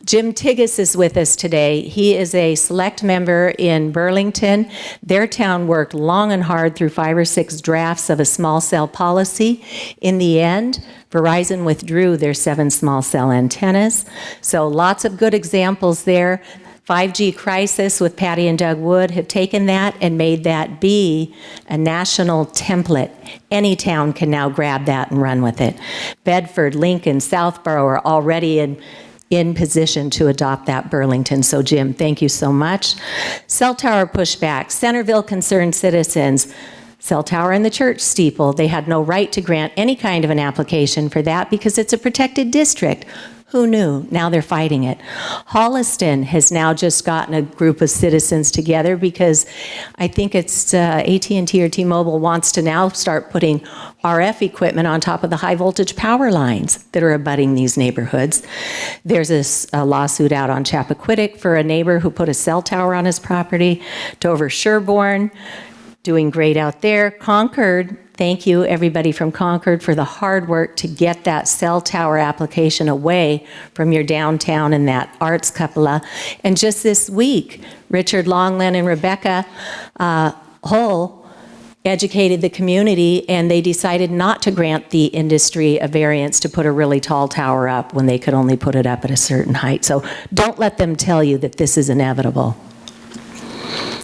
Jim Tigas is with us today. He is a select member in Burlington. Their town worked long and hard through 5 or 6 drafts of a small cell policy. In the end, Verizon withdrew their 7 small cell antennas. So lots of good examples there. 5G Crisis with Patty and Doug Wood have taken that and made that be a national template. Any town can now grab that and run with it. Bedford, Lincoln, Southborough are already in position to adopt that Burlington. So Jim, thank you so much. Cell tower pushback, Centerville concerned citizens. Cell tower in the church steeple, they had no right to grant any kind of an application for that because it's a protected district. Who knew? Now they're fighting it. Holliston has now just gotten a group of citizens together because I think it's AT&T or T-Mobile wants to now start putting RF equipment on top of the high voltage power lines that are abutting these neighborhoods. There's a lawsuit out on Chappaquiddick for a neighbor who put a cell tower on his property. Dover Sherborne, doing great out there. Concord, thank you everybody from Concord for the hard work to get that cell tower application away from your downtown and that arts cupola. And just this week, Richard Longland and Rebecca Hull educated the community, and they decided not to grant the industry a variance to put a really tall tower up when they could only put it up at a certain height. So don't let them tell you that this is inevitable.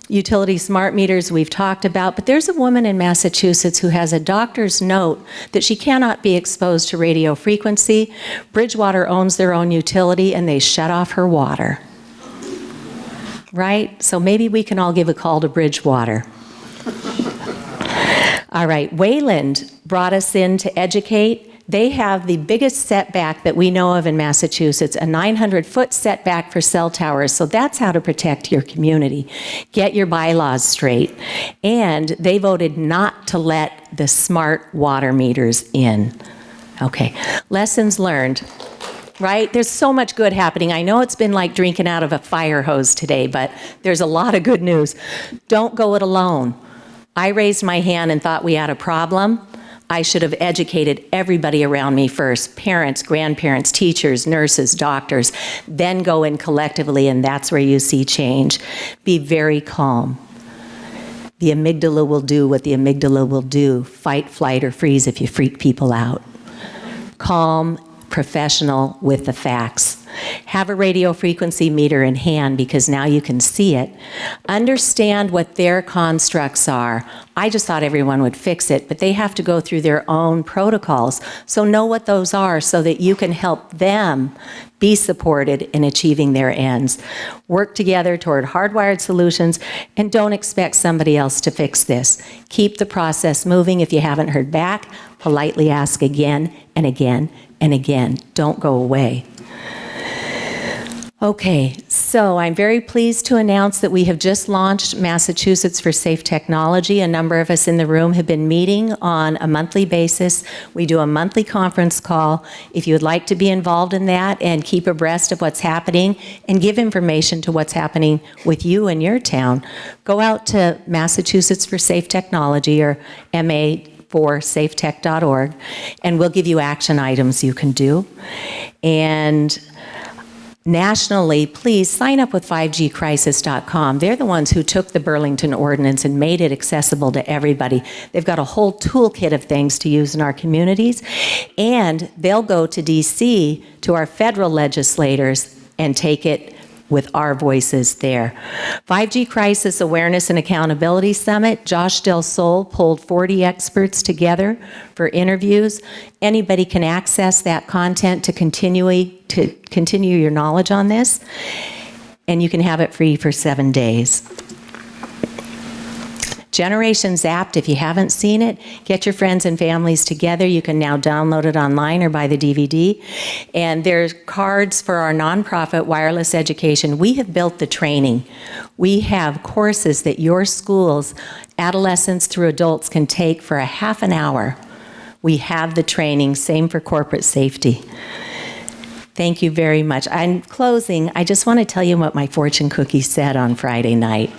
Utility smart meters we've talked about, but there's a woman in Massachusetts who has a doctor's note that she cannot be exposed to radio frequency. Bridgewater owns their own utility and they shut off her water. Right? So maybe we can all give a call to Bridgewater. All right, Wayland brought us in to educate. They have the biggest setback that we know of in Massachusetts, a 900-foot setback for cell towers. So that's how to protect your community. Get your bylaws straight. And they voted not to let the smart water meters in. Okay, lessons learned. Right? There's so much good happening. I know it's been like drinking out of a fire hose today, but there's a lot of good news. Don't go it alone. I raised my hand and thought we had a problem. I should have educated everybody around me first, parents, grandparents, teachers, nurses, doctors, then go in collectively, and that's where you see change. Be very calm. The amygdala will do what the amygdala will do, fight, flight, or freeze if you freak people out. Calm, professional with the facts. Have a radio frequency meter in hand because now you can see it. Understand what their constructs are. I just thought everyone would fix it, but they have to go through their own protocols. So know what those are so that you can help them be supported in achieving their ends. Work together toward hardwired solutions and don't expect somebody else to fix this. Keep the process moving. If you haven't heard back, politely ask again and again and again. Don't go away. Okay, so I'm very pleased to announce that we have just launched Massachusetts for Safe Technology. A number of us in the room have been meeting on a monthly basis. We do a monthly conference call. If you would like to be involved in that and keep abreast of what's happening and give information to what's happening with you and your town, go out to Massachusetts for Safe Technology or MA for safetech.org, and we'll give you action items you can do. And nationally, please sign up with 5gcrisis.com. They're the ones who took the Burlington Ordinance and made it accessible to everybody. They've got a whole toolkit of things to use in our communities, and they'll go to DC to our federal legislators and take it with our voices there. 5G Crisis Awareness and Accountability Summit, Josh Del Sol pulled 40 experts together for interviews. Anybody can access that content to continue your knowledge on this, and you can have it free for 7 days. Generation Zapped, if you haven't seen it, get your friends and families together. You can now download it online or buy the DVD. And there's cards for our nonprofit wireless education. We have built the training. We have courses that your schools, adolescents through adults, can take for a half an hour. We have the training, same for corporate safety. Thank you very much. In closing, I just want to tell you what my fortune cookie said on Friday night.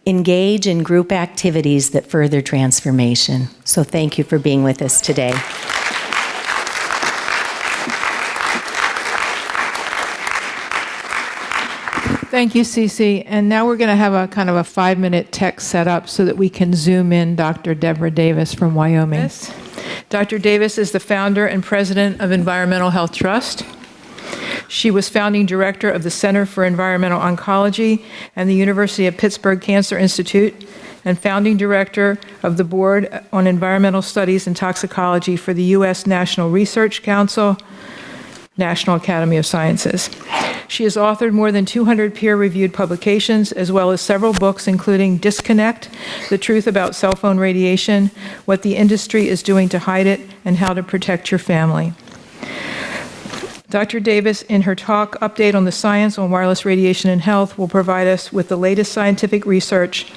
engage in group activities that further transformation. So thank you for being with us today. Thank you, Cece. And now we're going to have a kind of a 5-minute tech setup so that we can zoom in Dr. Deborah Davis from Wyoming. Dr. Davis is the founder and president of Environmental Health Trust. She was founding director of the Center for Environmental Oncology and the University of Pittsburgh Cancer Institute, and founding director of the Board on Environmental Studies and Toxicology for the U.S. National Research Council, National Academy of Sciences. She has authored more than 200 peer-reviewed publications, as well as several books, including Disconnect, The Truth About Cell Phone Radiation, What the Industry is Doing to Hide It, and How to Protect Your Family. Dr. Davis, in her talk, Update on the Science on Wireless Radiation and Health, will provide us with the latest scientific research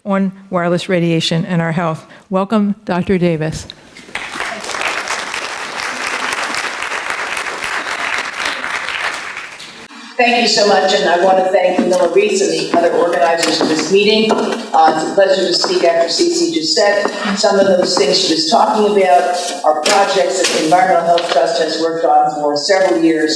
on wireless radiation and our health. Welcome, Dr. Davis. Thank you so much, and I want to thank Camilla Reese and the other organizers of this meeting. It's a pleasure to speak after Cece just said. Some of those things she was talking about are projects that the Environmental Health Trust has worked on for several years,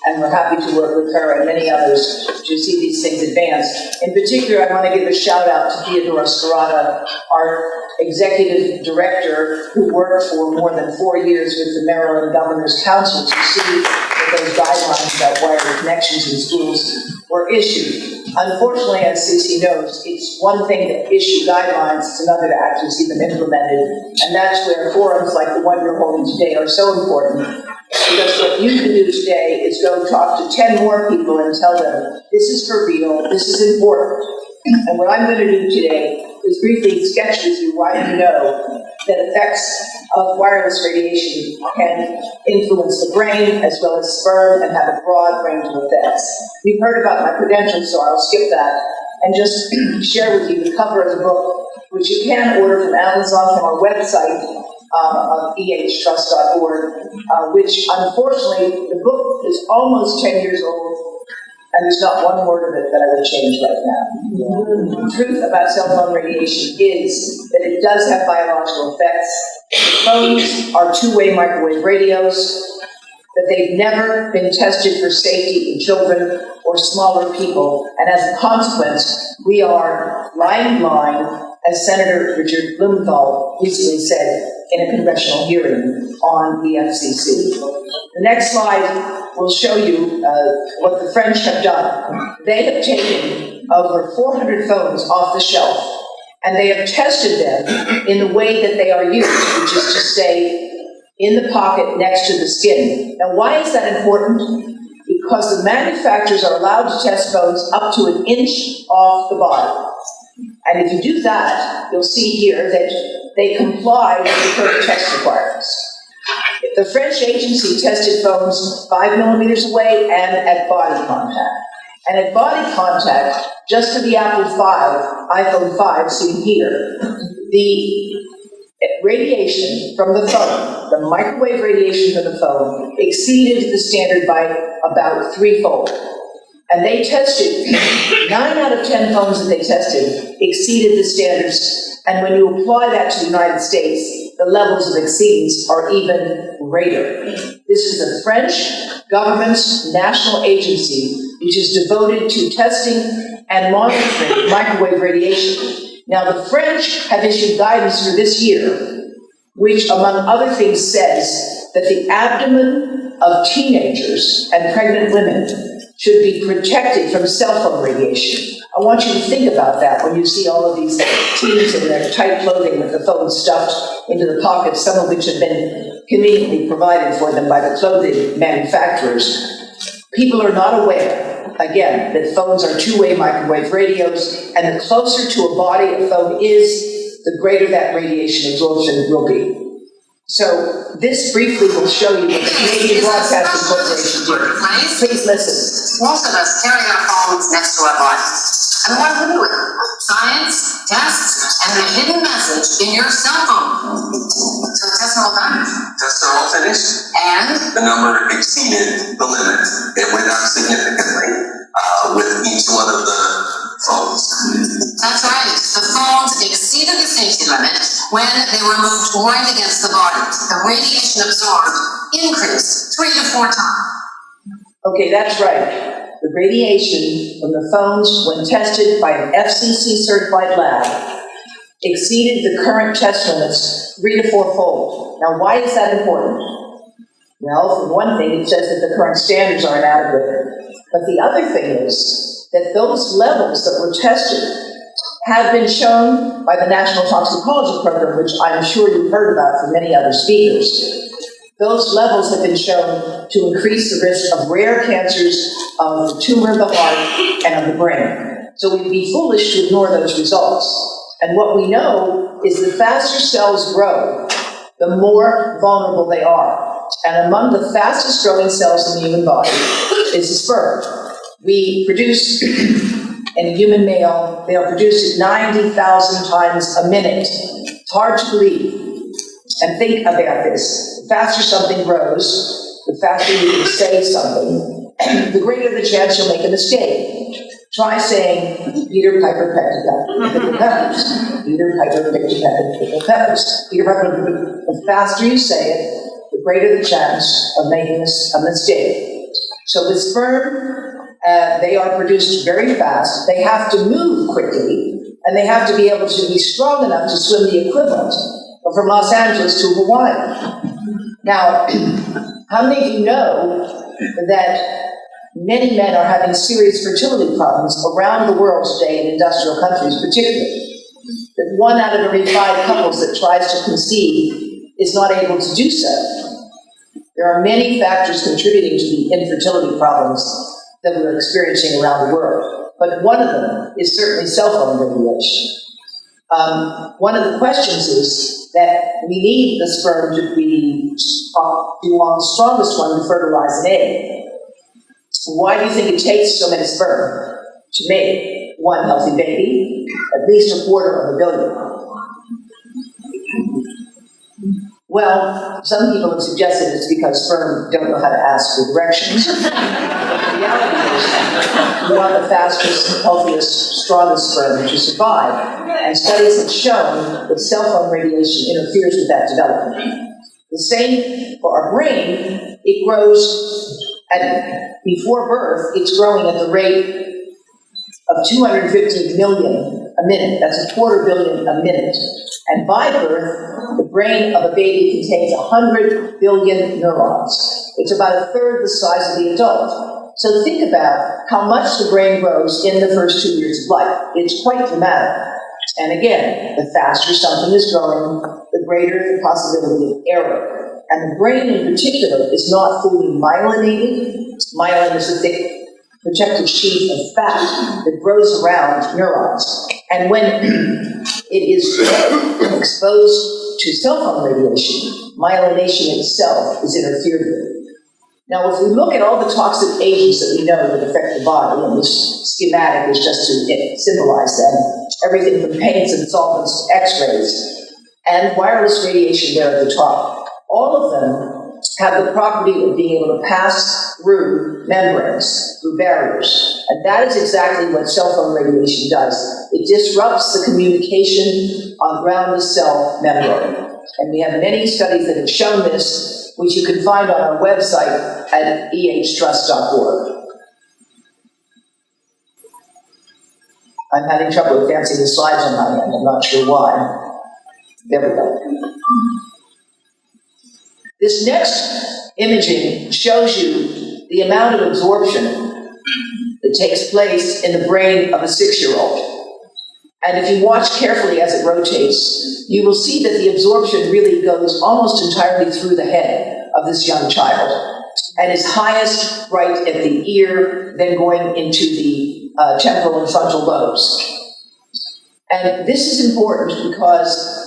and we're happy to work with her and many others to see these things advanced. In particular, I want to give a shout out to Theodora Scarata, our executive director, who worked for more than 4 years with the Maryland Governor's Council to see that those guidelines about wired connections in schools were issued. Unfortunately, as Cece knows, it's one thing to issue guidelines, it's another to actually see them implemented, and that's where forums like the one you're holding today are so important. Because what you can do today is go talk to 10 more people and tell them, this is for real, this is important. And what I'm going to do today is briefly sketch with you why you know that effects of wireless radiation can influence the brain as well as sperm and have a broad range of effects. We've heard about my credentials, so I'll skip that and just share with you the cover of the book, which you can order from Amazon, from our website, of ehtrust.org, which unfortunately, the book is almost 10 years old, and there's not one word of it that I would change right now. The truth about cell phone radiation is that it does have biological effects. Phones are two-way microwave radios, that they've never been tested for safety in children or smaller people, and as a consequence, we are lying blind, as Senator Richard Blumenthal recently said in a congressional hearing on the FCC. The next slide will show you what the French have done. They have taken over 400 phones off the shelf, and they have tested them in the way that they are used, which is to stay in the pocket next to the skin. Now, why is that important? Because the manufacturers are allowed to test phones up to an inch off the body. And if you do that, you'll see here that they comply with the current test requirements. The French agency tested phones 5 millimeters away and at body contact. And at body contact, just for the iPhone 5 seen here, the radiation from the phone, the microwave radiation from the phone, exceeded the standard by about 3-fold. And they tested, 9 out of 10 phones that they tested exceeded the standards. And when you apply that to the United States, the levels of exceedance are even greater. This is the French government's national agency, which is devoted to testing and monitoring microwave radiation. Now, the French have issued guidance for this year, which, among other things, says that the abdomen of teenagers and pregnant women should be protected from cell phone radiation. I want you to think about that when you see all of these teens in their tight clothing with the phones stuffed into the pockets, some of which have been conveniently provided for them by the clothing manufacturers. People are not aware, again, that phones are two-way microwave radios, and the closer to a body a phone is, the greater that radiation absorption will be. So this briefly will show you what the Canadian Broadcasting Corporation did. Please listen. Most of us carry our phones next to our bodies. And what do we do with it? Science, tests, and a hidden message in your cell phone. So tests are all done. Tests are all finished. And the number exceeded the limit. It went up significantly with each one of the phones. That's right. The phones exceeded the safety limit when they were moved right against the body. The radiation absorbed increased 3 to 4 times. Okay, that's right. The radiation from the phones, when tested by an FCC certified lab, exceeded the current test limits 3 to 4-fold. Now, why is that important? Well, for one thing, it says that the current standards are inadequate. But the other thing is that those levels that were tested have been shown by the National Toxicology Program, which I'm sure you've heard about from many other speakers. Those levels have been shown to increase the risk of rare cancers of the tumor of the heart and of the brain. So we'd be foolish to ignore those results. And what we know is the faster cells grow, the more vulnerable they are. And among the fastest growing cells in the human body is the sperm. We produce, in a human male, they are produced at 90,000 times a minute. It's hard to believe. And think about this. The faster something grows, the faster you can say something, the greater the chance you'll make a mistake. Try saying, Peter Piper picked a peppers. Peter Piper picked a peppers. Peter Piper, the faster you say it, the greater the chance of making a mistake. So with sperm, they are produced very fast. They have to move quickly, and they have to be able to be strong enough to swim the equivalent from Los Angeles to Hawaii. Now, how many of you know that many men are having serious fertility problems around the world today in industrial countries particularly? That 1 out of every 5 couples that tries to conceive is not able to do so. There are many factors contributing to the infertility problems that we're experiencing around the world, but one of them is certainly cell phone radiation. One of the questions is that we need the sperm to be the strongest one to fertilize an egg. Why do you think it takes so many sperm to make one healthy baby? At least 250 million. Well, some people have suggested it's because sperm don't know how to ask for directions. The reality is, we want the fastest, healthiest, strongest sperm to survive. And studies have shown that cell phone radiation interferes with that development. The same for our brain. It grows before birth, it's growing at the rate of 250 million a minute. That's 250 million a minute. And by birth, the brain of a baby contains 100 billion neurons. It's about 1/3 the size of the adult. So think about how much the brain grows in the first 2 years of life. It's quite dramatic. And again, the faster something is growing, the greater the possibility of error. And the brain in particular is not fully myelinated. Myelin is a thick protective sheath of fat that grows around neurons. And when it is exposed to cell phone radiation, myelination itself is interfered with. Now, if we look at all the toxic agents that we know that affect the body, and this schematic is just to symbolize them, everything from paints and solvents to x-rays, and wireless radiation there at the top, all of them have the property of being able to pass through membranes, through barriers. And that is exactly what cell phone radiation does. It disrupts the communication around the cell membrane. And we have many studies that have shown this, which you can find on our website at ehtrust.org. I'm having trouble advancing the slides on my end. I'm not sure why. There we go. This next imaging shows you the amount of absorption that takes place in the brain of a 6-year-old. And if you watch carefully as it rotates, you will see that the absorption really goes almost entirely through the head of this young child and is highest right at the ear, then going into the temporal and frontal lobes. And this is important because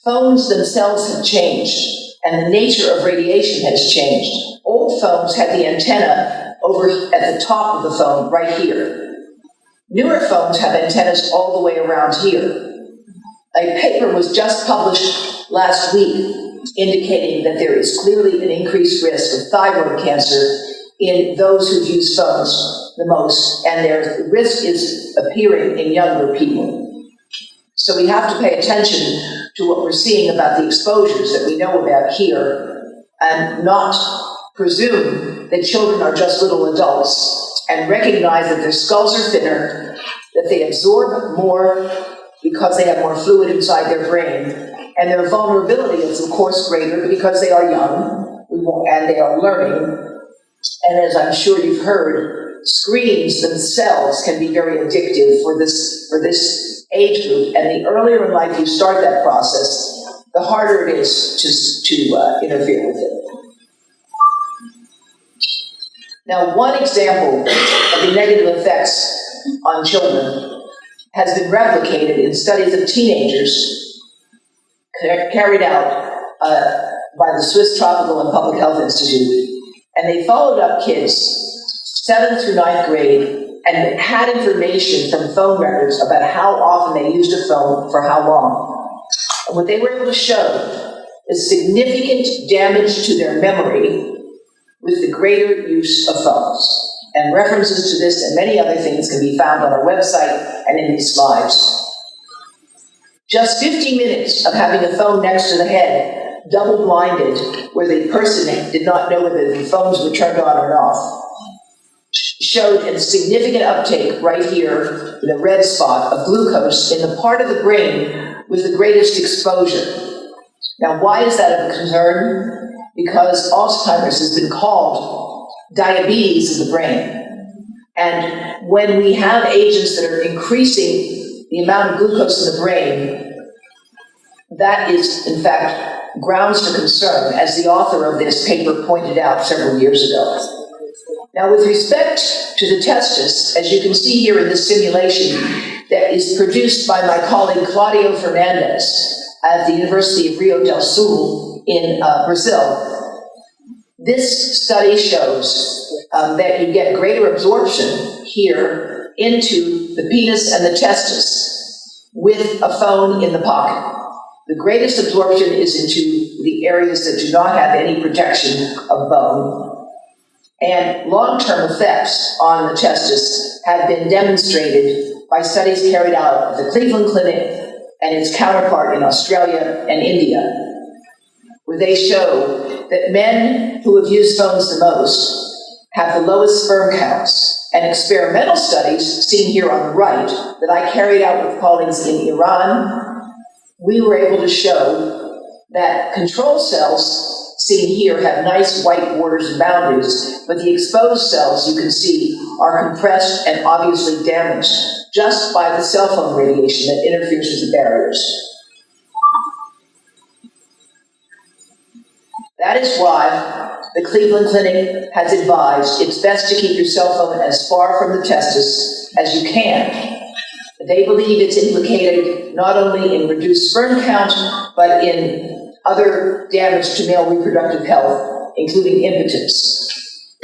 phones themselves have changed, and the nature of radiation has changed. Old phones had the antenna over at the top of the phone, right here. Newer phones have antennas all the way around here. A paper was just published last week indicating that there is clearly an increased risk of thyroid cancer in those who've used phones the most, and the risk is appearing in younger people. So we have to pay attention to what we're seeing about the exposures that we know about here, and not presume that children are just little adults, and recognize that their skulls are thinner, that they absorb more because they have more fluid inside their brain, and their vulnerability is of course greater because they are young and they are learning. And as I'm sure you've heard, screens themselves can be very addictive for this age group, and the earlier in life you start that process, the harder it is to interfere with it. Now, one example of the negative effects on children has been replicated in studies of teenagers carried out by the Swiss Tropical and Public Health Institute. And they followed up kids 7th through 9th grade and had information from phone records about how often they used a phone for how long. And what they were able to show is significant damage to their memory with the greater use of phones. And references to this and many other things can be found on our website and in these slides. Just 50 minutes of having a phone next to the head, double-blinded, where the person did not know whether the phones were turned on or off, showed a significant uptake right here in the red spot of glucose in the part of the brain with the greatest exposure. Now, why is that of concern? Because Alzheimer's has been called diabetes of the brain. And when we have agents that are increasing the amount of glucose in the brain, that is, in fact, grounds for concern, as the author of this paper pointed out several years ago. Now, with respect to the testis, as you can see here in this simulation that is produced by my colleague Claudio Fernandez at the University of Rio del Sul in Brazil, this study shows that you get greater absorption here into the penis and the testis with a phone in the pocket. The greatest absorption is into the areas that do not have any protection of bone. And long-term effects on the testis have been demonstrated by studies carried out at the Cleveland Clinic and its counterpart in Australia and India, where they show that men who have used phones the most have the lowest sperm counts. And experimental studies, seen here on the right, that I carried out with colleagues in Iran, we were able to show that control cells, seen here, have nice white borders and boundaries, but the exposed cells, you can see, are compressed and obviously damaged just by the cell phone radiation that interferes with the barriers. That is why the Cleveland Clinic has advised it's best to keep your cell phone as far from the testis as you can. They believe it's implicated not only in reduced sperm count, but in other damage to male reproductive health, including impotence.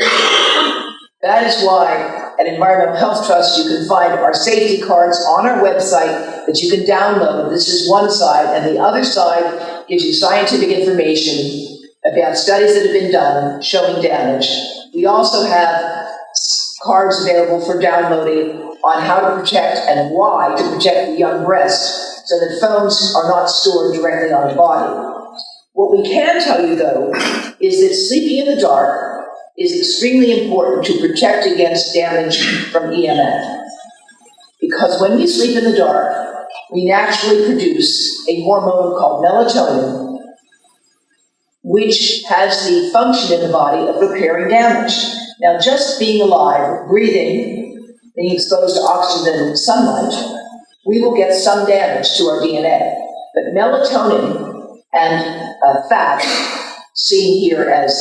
That is why at Environmental Health Trust you can find our safety cards on our website that you can download. This is one side, and the other side gives you scientific information about studies that have been done showing damage. We also have cards available for downloading on how to protect and why to protect the young breast so that phones are not stored directly on the body. What we can tell you, though, is that sleeping in the dark is extremely important to protect against damage from EMF. Because when we sleep in the dark, we naturally produce a hormone called melatonin, which has the function in the body of repairing damage. Now, just being alive, breathing, being exposed to oxygen and sunlight, we will get some damage to our DNA. But melatonin and fat, seen here as,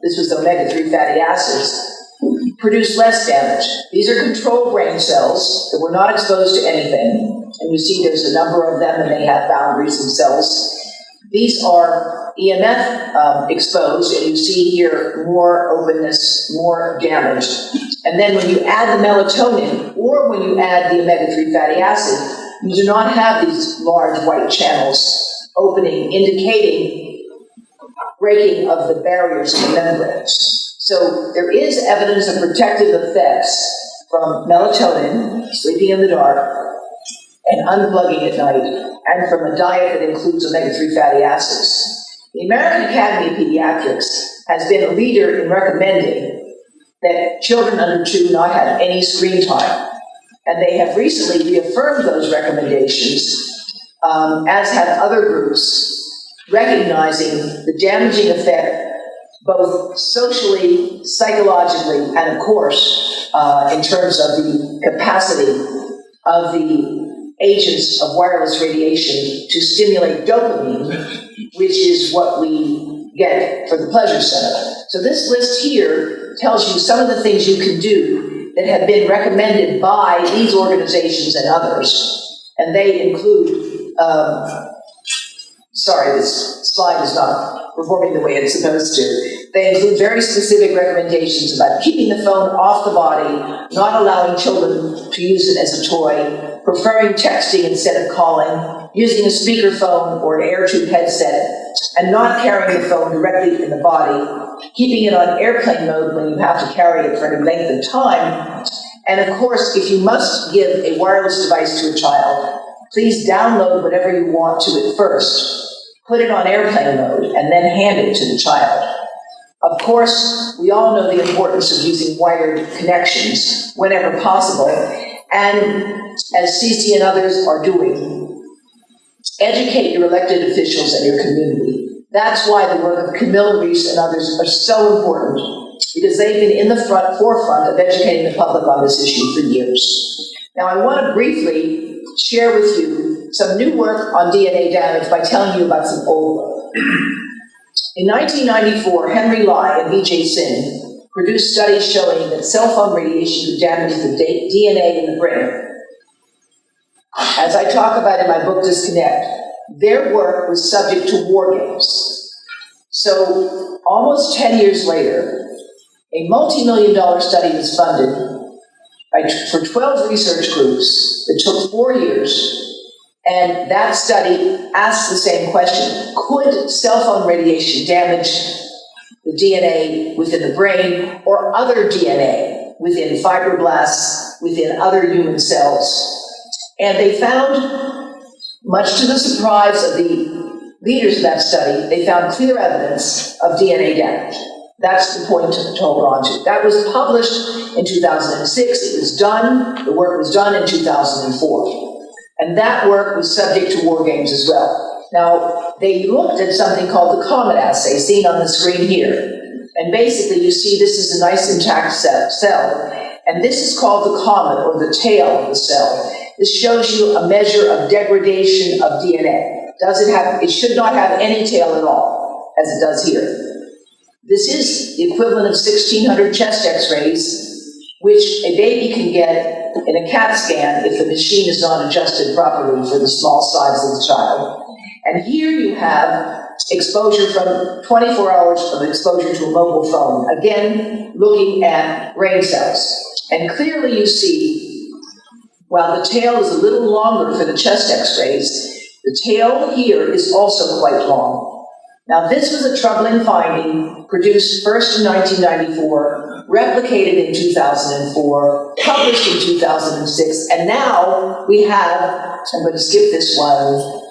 this was the omega-3 fatty acids, produce less damage. These are control brain cells that were not exposed to anything. And you see there's a number of them and they have boundaries themselves. These are EMF exposed, and you see here more openness, more damage. And then when you add the melatonin, or when you add the omega-3 fatty acid, you do not have these large white channels opening, indicating breaking of the barriers in the membranes. So there is evidence of protective effects from melatonin, sleeping in the dark, and unplugging at night, and from a diet that includes omega-3 fatty acids. The American Academy of Pediatrics has been a leader in recommending that children under 2 not have any screen time. And they have recently reaffirmed those recommendations, as have other groups, recognizing the damaging effect, both socially, psychologically, and of course, in terms of the capacity of the agents of wireless radiation to stimulate dopamine, which is what we get for the pleasure center. So this list here tells you some of the things you can do that have been recommended by these organizations and others. And they include, sorry, this slide is not performing the way it's supposed to. They include very specific recommendations about keeping the phone off the body, not allowing children to use it as a toy, preferring texting instead of calling, using a speakerphone or an air tube headset, and not carrying the phone directly in the body, keeping it on airplane mode when you have to carry it for any length of time. And of course, if you must give a wireless device to a child, please download whatever you want to it first, put it on airplane mode, and then hand it to the child. Of course, we all know the importance of using wired connections whenever possible, and as CC and others are doing, educate your elected officials and your community. That's why the work of Camilla Reese and others are so important, because they've been in the forefront of educating the public on this issue for years. Now, I want to briefly share with you some new work on DNA damage by telling you about some old work. In 1994, Henry Lai and Vijay Singh produced studies showing that cell phone radiation could damage the DNA in the brain. As I talk about in my book, Disconnect, their work was subject to war games. So almost 10 years later, a multi-million-dollar study was funded for 12 research groups that took 4 years. And that study asked the same question: could cell phone radiation damage the DNA within the brain or other DNA within fibroblasts, within other human cells? And they found, much to the surprise of the leaders of that study, they found clear evidence of DNA damage. That's the point to hold on to. That was published in 2006. It was done, the work was done in 2004. And that work was subject to war games as well. Now, they looked at something called the Comet assay, seen on the screen here. And basically, you see this is a nice intact cell, and this is called the comet, or the tail of the cell. This shows you a measure of degradation of DNA. It should not have any tail at all, as it does here. This is the equivalent of 1,600 chest x-rays, which a baby can get in a CAT scan if the machine is not adjusted properly for the small size of the child. And here you have exposure from 24 hours of exposure to a mobile phone, again, looking at brain cells. And clearly you see, while the tail is a little longer for the chest x-rays, the tail here is also quite long. Now, this was a troubling finding, produced first in 1994, replicated in 2004, published in 2006, and now we have, I'm going to skip this one,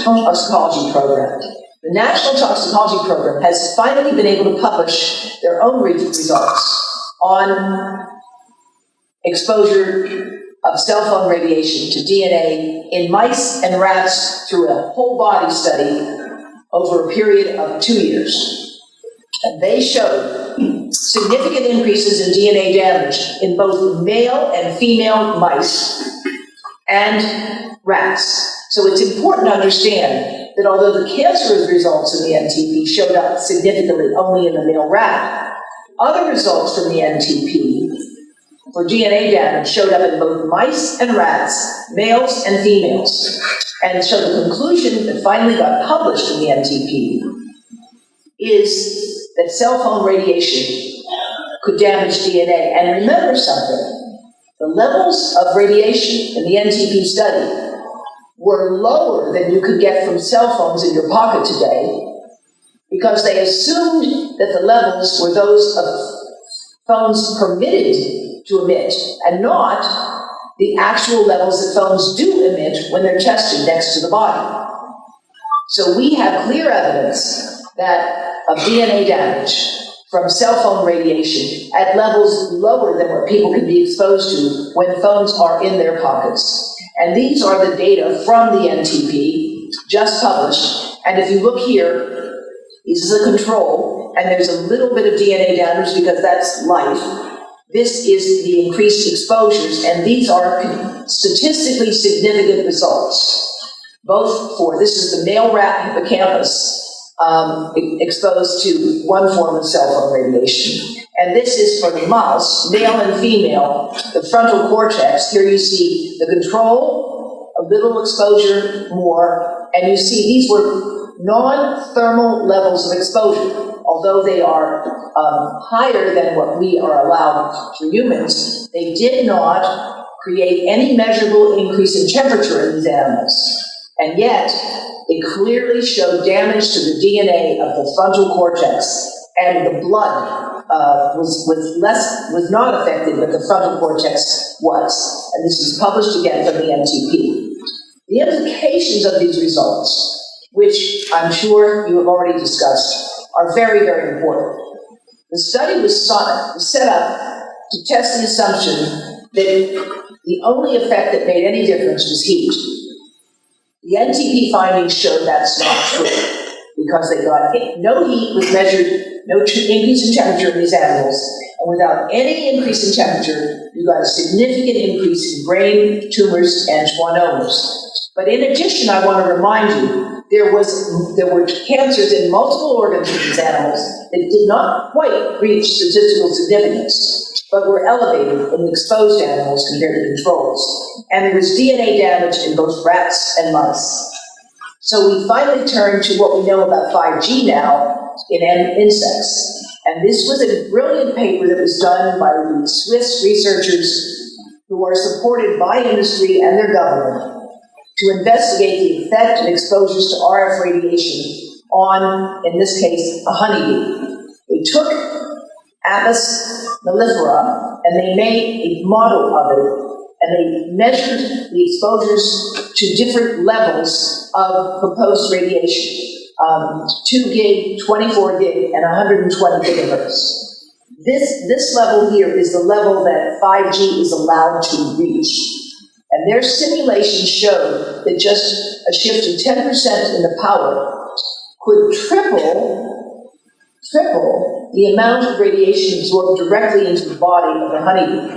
toxicology program. The National Toxicology Program has finally been able to publish their own results on exposure of cell phone radiation to DNA in mice and rats through a whole body study over a period of 2 years. And they showed significant increases in DNA damage in both male and female mice and rats. So it's important to understand that although the cancerous results in the NTP showed up significantly only in the male rat, other results from the NTP for DNA damage showed up in both mice and rats, males and females. And so the conclusion that finally got published in the NTP is that cell phone radiation could damage DNA. And remember something, the levels of radiation in the NTP study were lower than you could get from cell phones in your pocket today, because they assumed that the levels were those of phones permitted to emit and not the actual levels that phones do emit when they're tested next to the body. So we have clear evidence that of DNA damage from cell phone radiation at levels lower than what people can be exposed to when phones are in their pockets. And these are the data from the NTP, just published. And if you look here, this is a control, and there's a little bit of DNA damage because that's life. This is the increased exposures, and these are statistically significant results. Both for, this is the male rat hippocampus exposed to one form of cell phone radiation. And this is for the mouse, male and female, the frontal cortex. Here you see the control, a little exposure more, and you see these were non-thermal levels of exposure. Although they are higher than what we are allowed for humans, they did not create any measurable increase in temperature in these animals. And yet, it clearly showed damage to the DNA of the frontal cortex, and the blood was not affected, but the frontal cortex was. And this is published again from the NTP. The implications of these results, which I'm sure you have already discussed, are very, very important. The study was set up to test the assumption that the only effect that made any difference was heat. The NTP findings showed that's not true, because they got no heat was measured, no increase in temperature in these animals, and without any increase in temperature, you got a significant increase in brain tumors and schwannomas. But in addition, I want to remind you, there were cancers in multiple organs in these animals that did not quite reach statistical significance, but were elevated in the exposed animals compared to controls. And there was DNA damage in both rats and mice. So we finally turned to what we know about 5G now in insects. And this was a brilliant paper that was done by the Swiss researchers who are supported by industry and their government to investigate the effect of exposures to RF radiation on, in this case, a honeybee. They took Apis mellifera and they made a model of it, and they measured the exposures to different levels of proposed radiation, 2 gig, 24 gig, and 120 gigahertz. This level here is the level that 5G is allowed to reach. And their simulations showed that just a shift of 10% in the power could triple the amount of radiation absorbed directly into the body of the honeybee.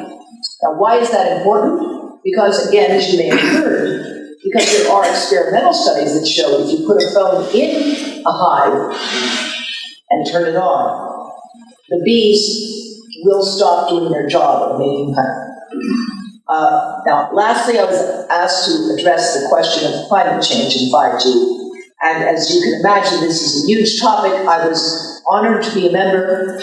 Now, why is that important? Because, again, as you may have heard, because there are experimental studies that show if you put a phone in a hive and turn it on, the bees will stop doing their job of making honey. Now, lastly, I was asked to address the question of climate change in 5G. And as you can imagine, this is a huge topic. I was honored to be a member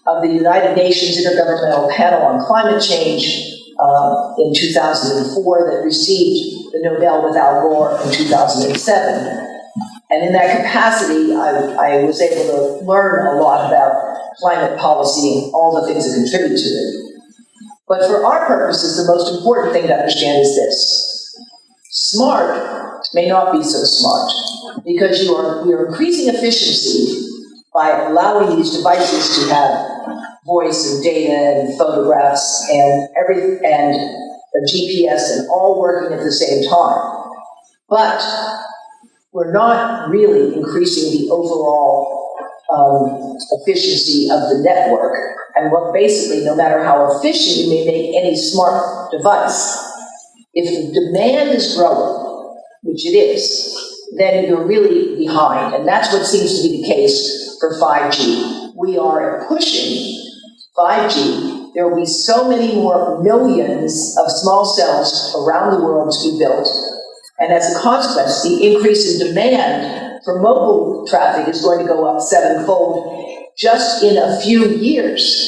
of the United Nations Intergovernmental Panel on Climate Change in 2004 that received the Nobel with Al Gore in 2007. And in that capacity, I was able to learn a lot about climate policy and all the things that contribute to it. But for our purposes, the most important thing to understand is this. Smart may not be so smart, because we are increasing efficiency by allowing these devices to have voice and data and photographs and a GPS and all working at the same time. But we're not really increasing the overall efficiency of the network. And what basically, no matter how efficient you may make any smart device, if the demand is growing, which it is, then you're really behind. And that's what seems to be the case for 5G. We are pushing 5G. There will be so many more millions of small cells around the world to be built. And as a consequence, the increase in demand for mobile traffic is going to go up 7-fold just in a few years.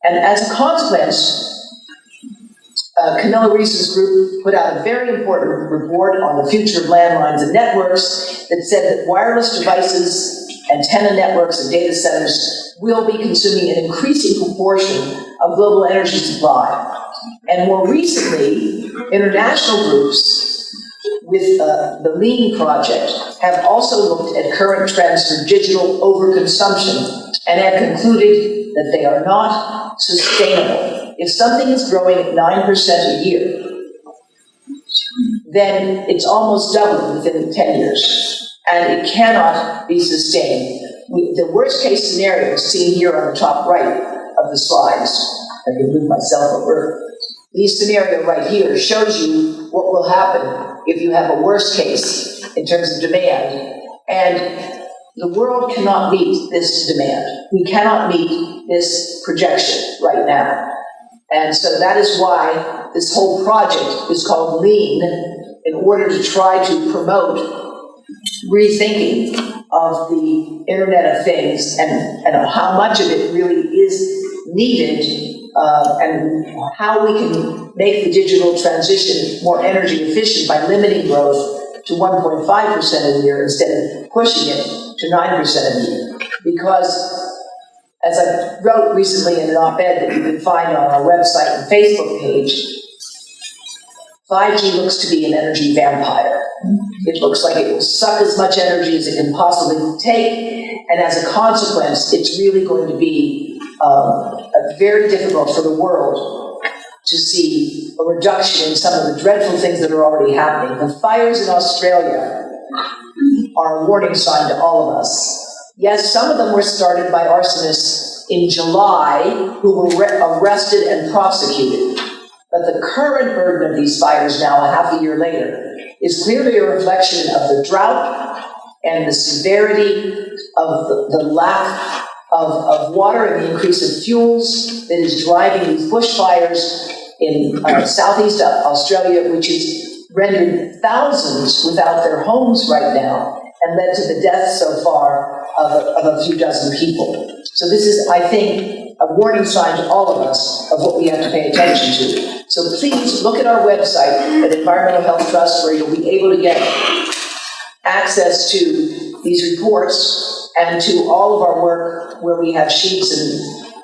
And as a consequence, Camilla Reese's group put out a very important report on the future of landlines and networks that said that wireless devices, antenna networks, and data centers will be consuming an increasing proportion of global energy supply. And more recently, international groups with the Lean project have also looked at current trends for digital overconsumption and have concluded that they are not sustainable. If something is growing at 9% a year, then it's almost doubling within 10 years, and it cannot be sustained. The worst case scenario is seen here on the top right of the slides. I can move myself over. The scenario right here shows you what will happen if you have a worst case in terms of demand. And the world cannot meet this demand. We cannot meet this projection right now. And so that is why this whole project is called Lean, in order to try to promote rethinking of the Internet of Things and how much of it really is needed, and how we can make the digital transition more energy efficient by limiting growth to 1.5% a year instead of pushing it to 9% a year. Because, as I wrote recently in an op-ed that you can find on our website and Facebook page, 5G looks to be an energy vampire. It looks like it will suck as much energy as it can possibly take, and as a consequence, it's really going to be very difficult for the world to see a reduction in some of the dreadful things that are already happening. The fires in Australia are a warning sign to all of us. Yes, some of them were started by arsonists in July who were arrested and prosecuted. But the current burden of these fires now, a half a year later, is clearly a reflection of the drought and the severity of the lack of water and the increase of fuels that is driving these bushfires in southeast Australia, which has rendered thousands without their homes right now and led to the death so far of a few dozen people. So this is, I think, a warning sign to all of us of what we have to pay attention to. So please look at our website at Environmental Health Trust, where you'll be able to get access to these reports and to all of our work, where we have sheets and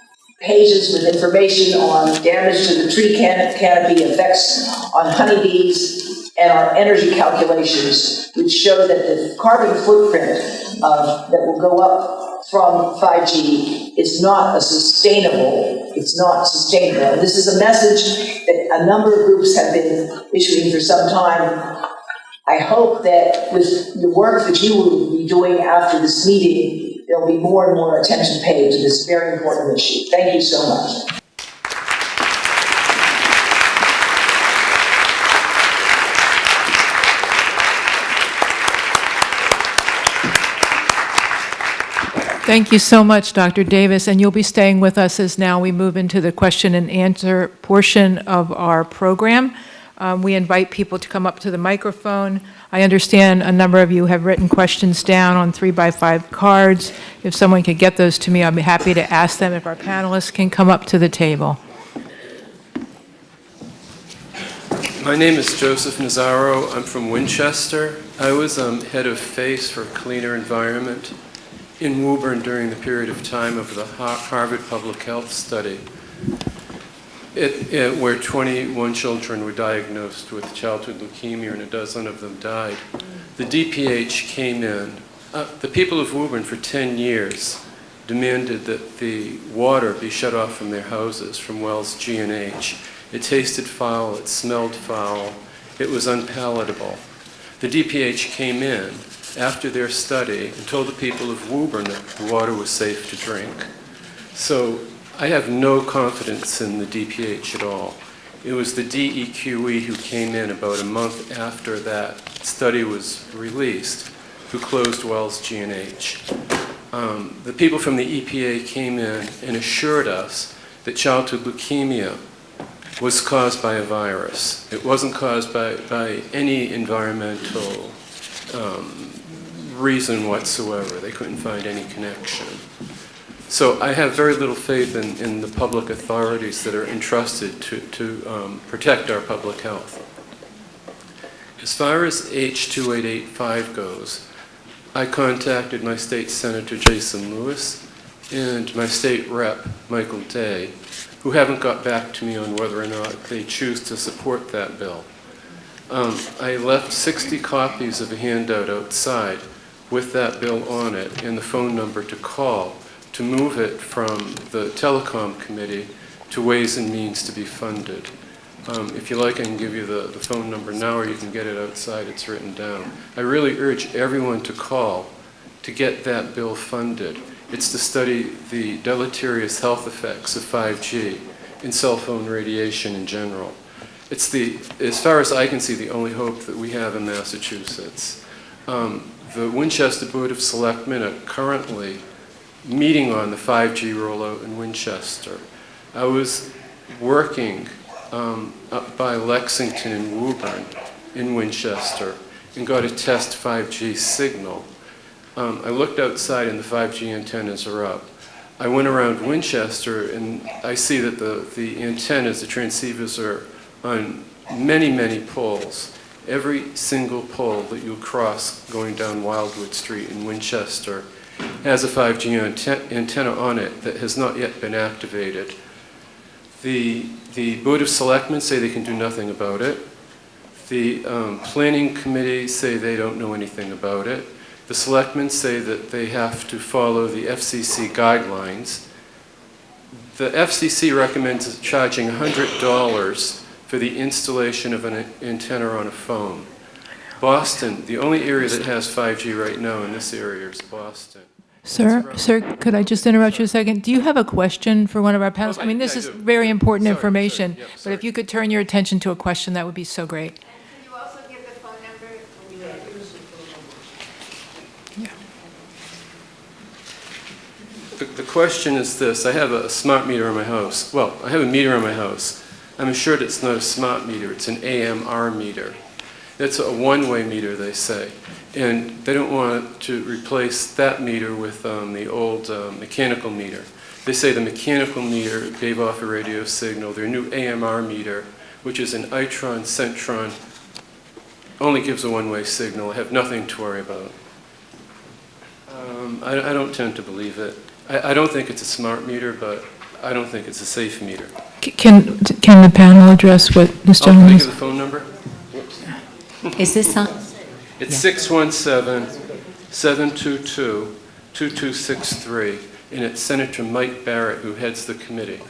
pages with information on damage to the tree canopy, effects on honeybees, and our energy calculations, which show that the carbon footprint that will go up from 5G is not sustainable. It's not sustainable. And this is a message that a number of groups have been issuing for some time. I hope that with the work that you will be doing after this meeting, there'll be more and more attention paid to this very important issue. Thank you so much. Thank you so much, Dr. Davis, and you'll be staying with us as now we move into the question and answer portion of our program. We invite people to come up to the microphone. I understand a number of you have written questions down on 3x5 cards. If someone could get those to me, I'd be happy to ask them if our panelists can come up to the table. My name is Joseph Nazaro. I'm from Winchester. I was head of FACE for Cleaner Environment in Woburn during the period of time of the Harvard Public Health Study, where 21 children were diagnosed with childhood leukemia and a dozen of them died. The DPH came in. The people of Woburn for 10 years demanded that the water be shut off from their houses from wells G and H. It tasted foul, it smelled foul, it was unpalatable. The DPH came in after their study and told the people of Woburn that the water was safe to drink. So I have no confidence in the DPH at all. It was the DEQE who came in about a month after that study was released who closed wells G and H. The people from the EPA came in and assured us that childhood leukemia was caused by a virus. It wasn't caused by any environmental reason whatsoever. They couldn't find any connection. So I have very little faith in the public authorities that are entrusted to protect our public health. As far as H2885 goes, I contacted my state senator, Jason Lewis, and my state rep, Michael Day, who haven't got back to me on whether or not they choose to support that bill. I left 60 copies of a handout outside with that bill on it and the phone number to call to move it from the Telecom Committee to Ways and Means to be funded. If you like, I can give you the phone number now, or you can get it outside. It's written down. I really urge everyone to call to get that bill funded. It's to study the deleterious health effects of 5G and cell phone radiation in general. It's as far as I can see, the only hope that we have in Massachusetts. The Winchester Board of Selectmen are currently meeting on the 5G rollout in Winchester. I was working up by Lexington and Woburn in Winchester and got a test 5G signal. I looked outside and the 5G antennas are up. I went around Winchester and I see that the antennas, the transceivers, are on many, many poles. Every single pole that you cross going down Wildwood Street in Winchester has a 5G antenna on it that has not yet been activated. The Board of Selectmen say they can do nothing about it. The Planning Committee say they don't know anything about it. The Selectmen say that they have to follow the FCC guidelines. The FCC recommends charging $100 for the installation of an antenna on a phone. Boston, the only area that has 5G right now in this area is Boston. Sir, could I just interrupt you a second? Do you have a question for one of our panelists? I mean, this is very important information, Yep, but if you could turn your attention to a question, that would be so great. Can you also give the phone number? The question is this. I have a smart meter in my house. Well, I have a meter in my house. I'm assured it's not a smart meter. It's an AMR meter. It's a one-way meter, they say. And they don't want to replace that meter with the old mechanical meter. They say the mechanical meter gave off a radio signal. Their new AMR meter, which is an Itron Centron, only gives a one-way signal. I have nothing to worry about. I don't tend to believe it. I don't think it's a smart meter, but I don't think it's a safe meter. Can the panel address what this Can gentleman I is? give the phone number? Is this on? It's Yeah. 617-722-2263, and it's Senator Mike Barrett who heads the committee.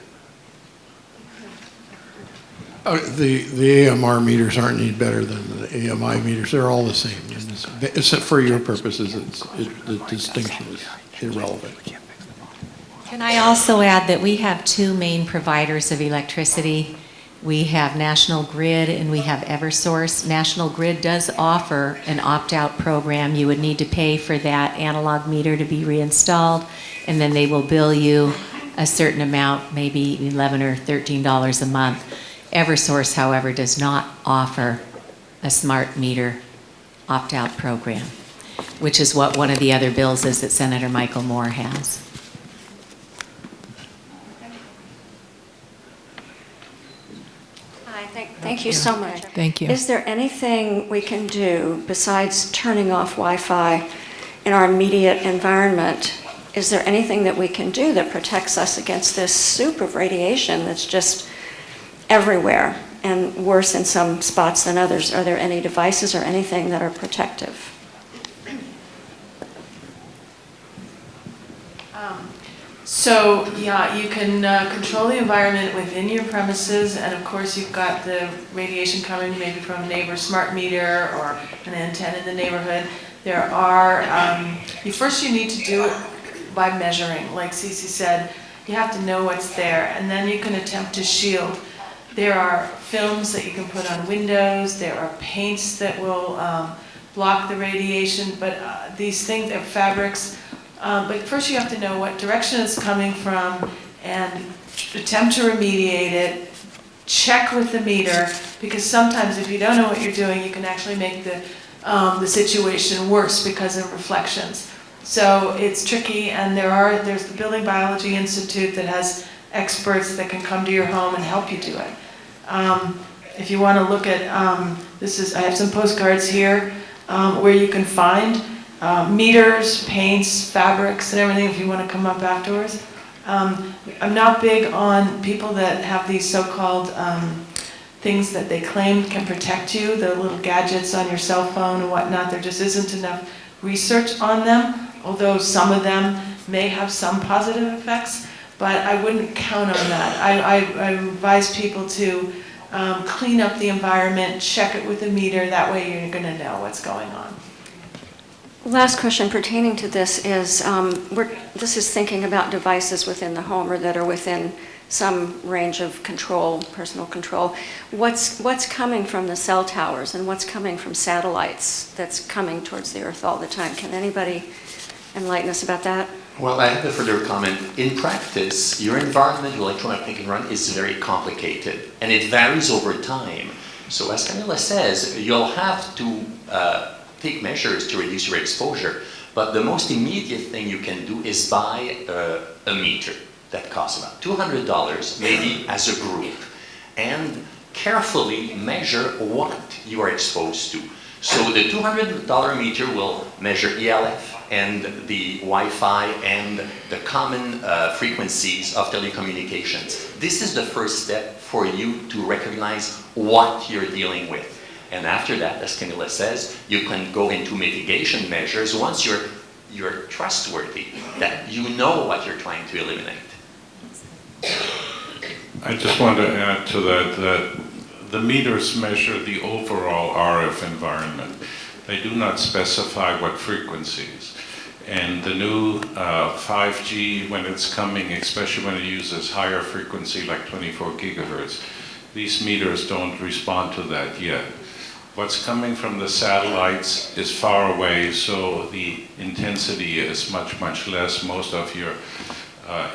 The AMR meters aren't any better than the AMI meters. They're all the same. And it's for your purposes, the distinction is irrelevant. Can I also add that we have two main providers of electricity. We have National Grid and we have Eversource. National Grid does offer an opt-out program. You would need to pay for that analog meter to be reinstalled, and then they will bill you a certain amount, maybe $11 or $13 a month. Eversource, however, does not offer a smart meter opt-out program, which is what one of the other bills is that Senator Michael Moore has. Thank you so much. Thank you. Is there anything we can do besides turning off Wi-Fi in our immediate environment? Is there anything that we can do that protects us against this soup of radiation that's just everywhere and worse in some spots than others? Are there any devices or anything that are protective? So, yeah, you can control the environment within your premises, and of course you've got the radiation coming maybe from a neighbor's smart meter or an antenna in the neighborhood. There are, first you need to do it by measuring. Like Cece said, you have to know what's there, and then you can attempt to shield. There are films that you can put on windows, there are paints that will block the radiation, but these things are fabrics. But first you have to know what direction it's coming from and attempt to remediate it, check with the meter, because sometimes if you don't know what you're doing, you can actually make the situation worse because of reflections. So it's tricky, and there's the Building Biology Institute that has experts that can come to your home and help you do it. If you want to look at, I have some postcards here where you can find meters, paints, fabrics, and everything if you want to come up afterwards. I'm not big on people that have these so-called things that they claim can protect you, the little gadgets on your cell phone and whatnot. There just isn't enough research on them, although some of them may have some positive effects, but I wouldn't count on that. I advise people to clean up the environment, check it with a meter, that way you're going to know what's going on. Last question pertaining to this is, this is thinking about devices within the home or that are within some range of control, personal control. What's coming from the cell towers and what's coming from satellites that's coming towards the Earth all the time? Can anybody enlighten us about that? Well, I have a further comment. In practice, your environment, your electromagnetic environment is very complicated and it varies over time. So as Camilla says, you'll have to take measures to reduce your exposure, but the most immediate thing you can do is buy a meter that costs about $200, maybe as a group, and carefully measure what you are exposed to. So the $200 meter will measure ELF and the Wi-Fi and the common frequencies of telecommunications. This is the first step for you to recognize what you're dealing with. And after that, as Camilla says, you can go into mitigation measures once you're trustworthy, that you know what you're trying to eliminate. I just want to add to that the meters measure the overall RF environment. They do not specify what frequencies. And the new 5G, when it's coming, especially when it uses higher frequency like 24 gigahertz, these meters don't respond to that yet. What's coming from the satellites is far away, so the intensity is much, much less. Most of your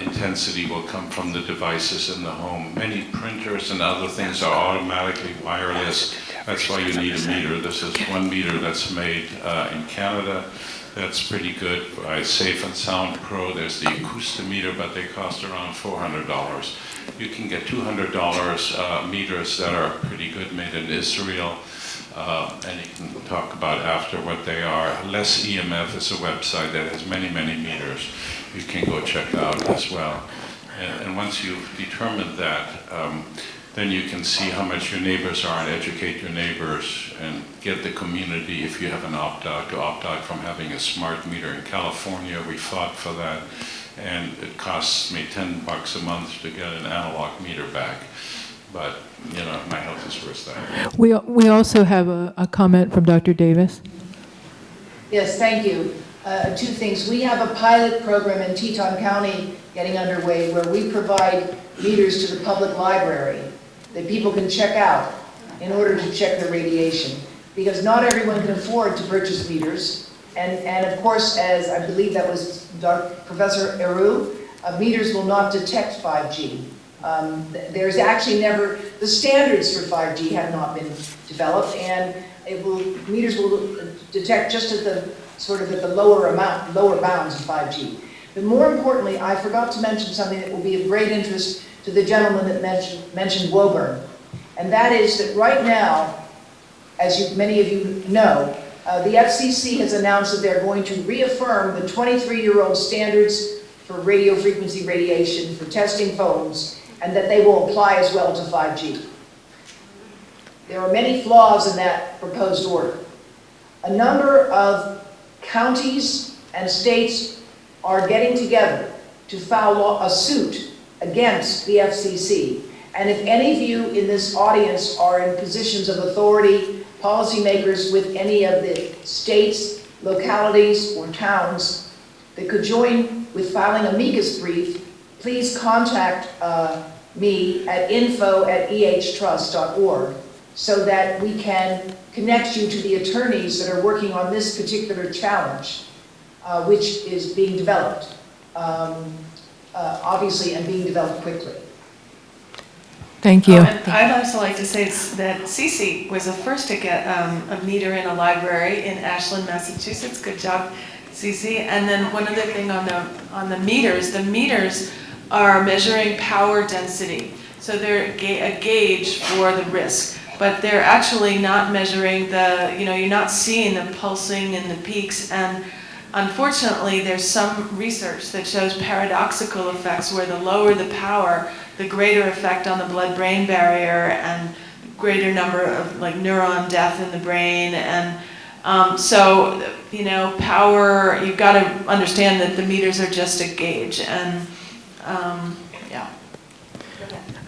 intensity will come from the devices in the home. Many printers and other things are automatically wireless. That's why you need a meter. This is one meter that's made in Canada. That's pretty good. By Safe and Sound Pro, there's the Acoustimeter, but they cost around $400. You can get $200 meters that are pretty good, made in Israel. And you can talk about after what they are. Less EMF is a website that has many, many meters. You can go check out as well. And once you've determined that, then you can see how much your neighbors are and educate your neighbors and get the community, if you have an opt-out, to opt out from having a smart meter. In California, we fought for that, and it costs me $10 a month to get an analog meter back. But, you know, my health is worth that. We also have a comment from Dr. Davis. Yes, thank you. Two things. We have a pilot program in Teton County getting underway where we provide meters to the public library that people can check out in order to check their radiation. Because not everyone can afford to purchase meters. And of course, as I believe that was Professor Eru, meters will not detect 5G. There's actually never, the standards for 5G have not been developed, and meters will detect just at the sort of at the lower bounds of 5G. But more importantly, I forgot to mention something that will be of great interest to the gentleman that mentioned Woburn, and that is that right now, as many of you know, the FCC has announced that they're going to reaffirm the 23-year-old standards for radio frequency radiation for testing phones, and that they will apply as well to 5G. There are many flaws in that proposed order. A number of counties and states are getting together to file a suit against the FCC. And if any of you in this audience are in positions of authority, policymakers with any of the states, localities, or towns that could join with filing a amicus brief, please contact me at info@ehtrust.org so that we can connect you to the attorneys that are working on this particular challenge, which is being developed, obviously, and being developed quickly. Thank you. I'd also like to say that Cece was the first to get a meter in a library in Ashland, Massachusetts. Good job, Cece. And then one other thing on the meters are measuring power density. So they're a gauge for the risk, but they're actually not measuring you're not seeing the pulsing and the peaks. And unfortunately, there's some research that shows paradoxical effects where the lower the power, the greater effect on the blood-brain barrier and greater number of neuron death in the brain. And so, power, you've got to understand that the meters are just a gauge. And yeah.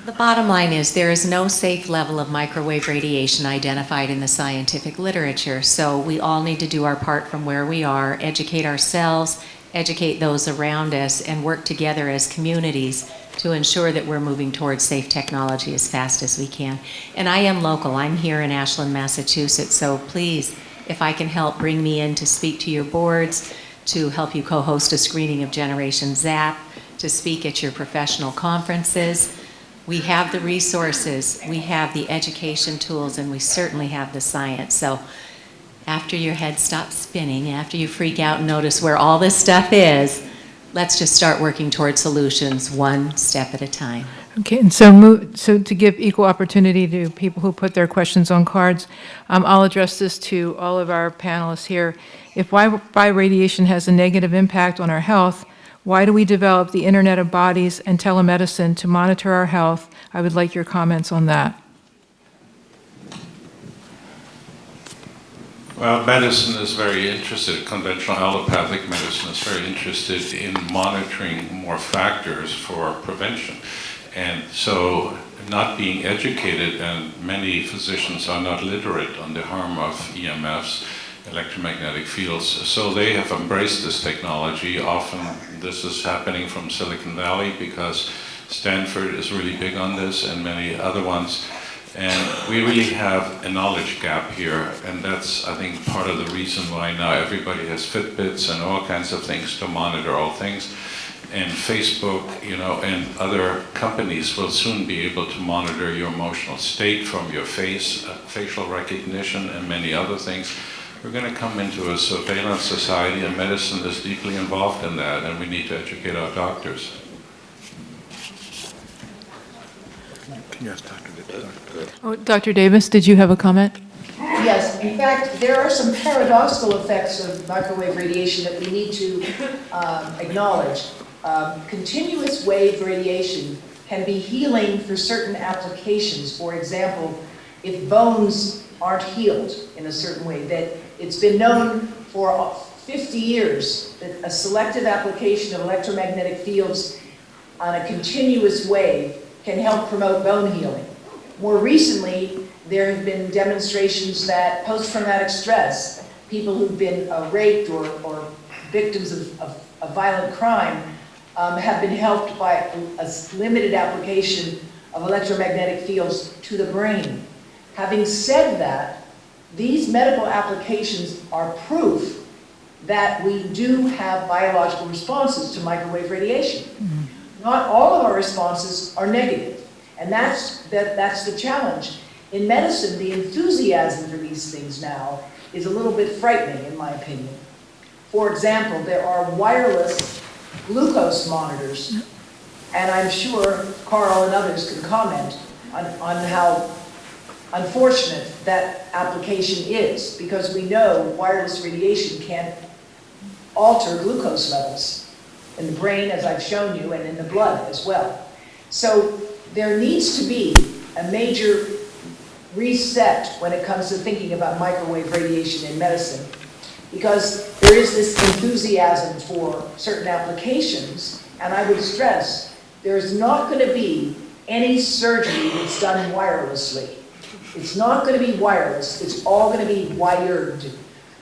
The bottom line is there is no safe level of microwave radiation identified in the scientific literature, so we all need to do our part from where we are, educate ourselves, educate those around us, and work together as communities to ensure that we're moving towards safe technology as fast as we can. And I am local. I'm here in Ashland, Massachusetts, so please, if I can help, bring me in to speak to your boards, to help you co-host a screening of Generation Zap, to speak at your professional conferences. We have the resources, we have the education tools, and we certainly have the science. So after your head stops spinning, after you freak out and notice where all this stuff is, let's just start working towards solutions one step at a time. Okay, and so to give equal opportunity to people who put their questions on cards, I'll address this to all of our panelists here. If Wi-Fi radiation has a negative impact on our health, why do we develop the Internet of Bodies and telemedicine to monitor our health? I would like your comments on that. Well, medicine is very interested, conventional allopathic medicine is very interested in monitoring more factors for prevention. And so not being educated, and many physicians are not literate on the harm of EMFs, electromagnetic fields, so they have embraced this technology. Often this is happening from Silicon Valley because Stanford is really big on this and many other ones. And we really have a knowledge gap here, and that's, I think, part of the reason why now everybody has Fitbits and all kinds of things to monitor all things. And Facebook, and other companies will soon be able to monitor your emotional state from your face, facial recognition, and many other things. We're going to come into a surveillance society, and medicine is deeply involved in that, and we need to educate our doctors. Can you ask Dr. Davis? Oh, Dr. Davis, did you have a comment? Yes, in fact, there are some paradoxical effects of microwave radiation that we need to acknowledge. Continuous wave radiation can be healing for certain applications. For example, if bones aren't healed in a certain way, that it's been known for 50 years that a selective application of electromagnetic fields on a continuous wave can help promote bone healing. More recently, there have been demonstrations that post-traumatic stress, people who've been raped or victims of violent crime, have been helped by a limited application of electromagnetic fields to the brain. Having said that, these medical applications are proof that we do have biological responses to microwave radiation. Mm-hmm. Not all of our responses are negative, and that's the challenge. In medicine, the enthusiasm for these things now is a little bit frightening, in my opinion. For example, there are wireless glucose monitors, and I'm sure Carl and others can comment on how unfortunate that application is, because we know wireless radiation can alter glucose levels in the brain, as I've shown you, and in the blood as well. So there needs to be a major reset when it comes to thinking about microwave radiation in medicine, because there is this enthusiasm for certain applications, and I would stress there's not going to be any surgery that's done wirelessly. It's not going to be wireless, it's all going to be wired.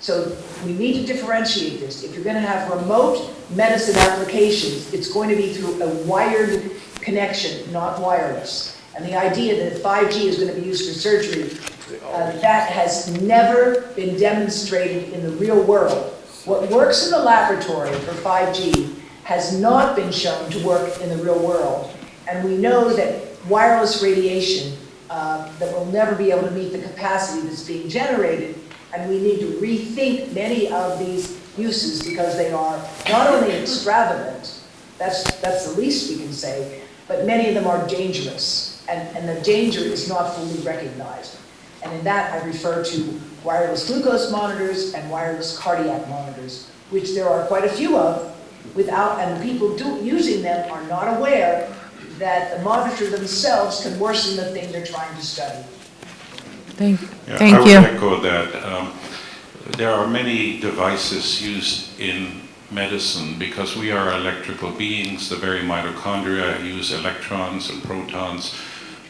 So we need to differentiate this. If you're going to have remote medicine applications, it's going to be through a wired connection, not wireless. And the idea that 5G is going to be used for surgery, that has never been demonstrated in the real world. What works in the laboratory for 5G has not been shown to work in the real world. And we know that wireless radiation that will never be able to meet the capacity that's being generated, and we need to rethink many of these uses because they are not only extravagant, that's the least we can say, but many of them are dangerous, and the danger is not fully recognized. And in that, I refer to wireless glucose monitors and wireless cardiac monitors, which there are quite a few of, and the people using them are not aware that the monitor themselves can worsen the thing they're trying to study. Thank I you. would echo that. There are many devices used in medicine because we are electrical beings. The very mitochondria use electrons and protons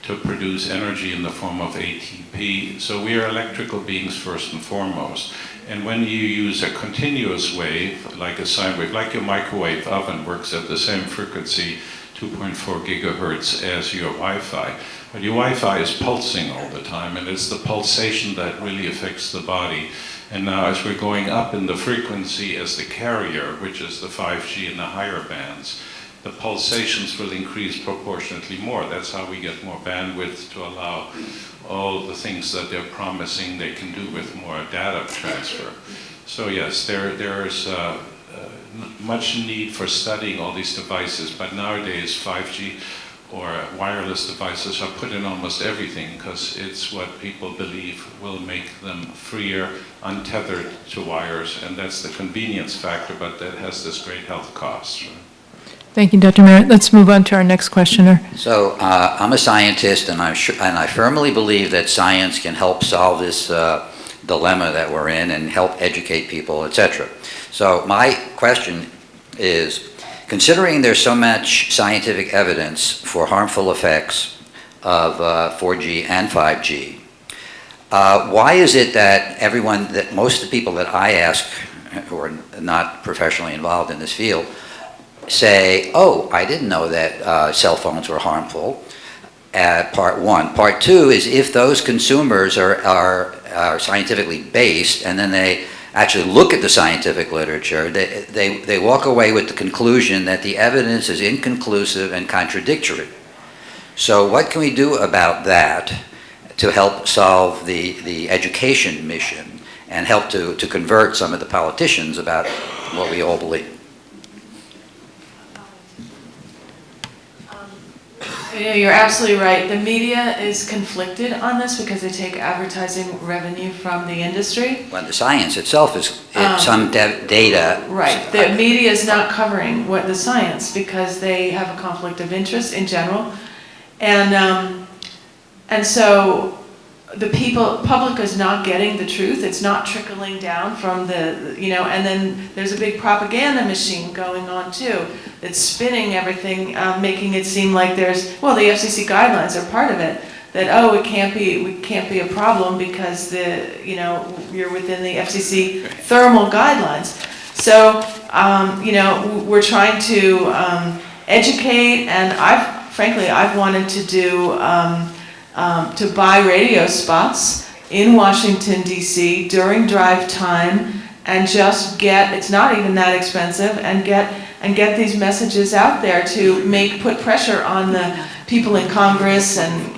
to produce energy in the form of ATP. So we are electrical beings first and foremost. And when you use a continuous wave, like a sine wave, like your microwave oven works at the same frequency, 2.4 gigahertz, as your Wi-Fi. But your Wi-Fi is pulsing all the time, and it's the pulsation that really affects the body. And now as we're going up in the frequency as the carrier, which is the 5G and the higher bands, the pulsations will increase proportionately more. That's how we get more bandwidth to allow all the things that they're promising they can do with more data transfer. So yes, there is much need for studying all these devices, but nowadays 5G or wireless devices are put in almost everything because it's what people believe will make them freer, untethered to wires, and that's the convenience factor, but that has this great health cost. Right? Thank you, Dr. Merritt. Let's move on to our next questioner. So I'm a scientist, and I firmly believe that science can help solve this dilemma that we're in and help educate people, etc. So my question is, considering there's so much scientific evidence for harmful effects of 4G and 5G, why is it that most of the people that I ask who are not professionally involved in this field say, oh, I didn't know that cell phones were harmful, part one. Part two is if those consumers are scientifically based and then they actually look at the scientific literature, they walk away with the conclusion that the evidence is inconclusive and contradictory. So what can we do about that to help solve the education mission and help to convert some of the politicians about what we all believe? You're absolutely right. The media is conflicted on this because they take advertising revenue from the industry. Well, the science itself is some data. Right. The media is not covering the science because they have a conflict of interest in general. And so the public is not getting the truth. It's not trickling down from and then there's a big propaganda machine going on too. It's spinning everything, making it seem like the FCC guidelines are part of it. That, it can't be a problem because you're within the FCC thermal guidelines. So, we're trying to educate, and I've wanted to do, to buy radio spots in Washington, D.C. during drive time and just it's not even that expensive, and get these messages out there to put pressure on the people in Congress and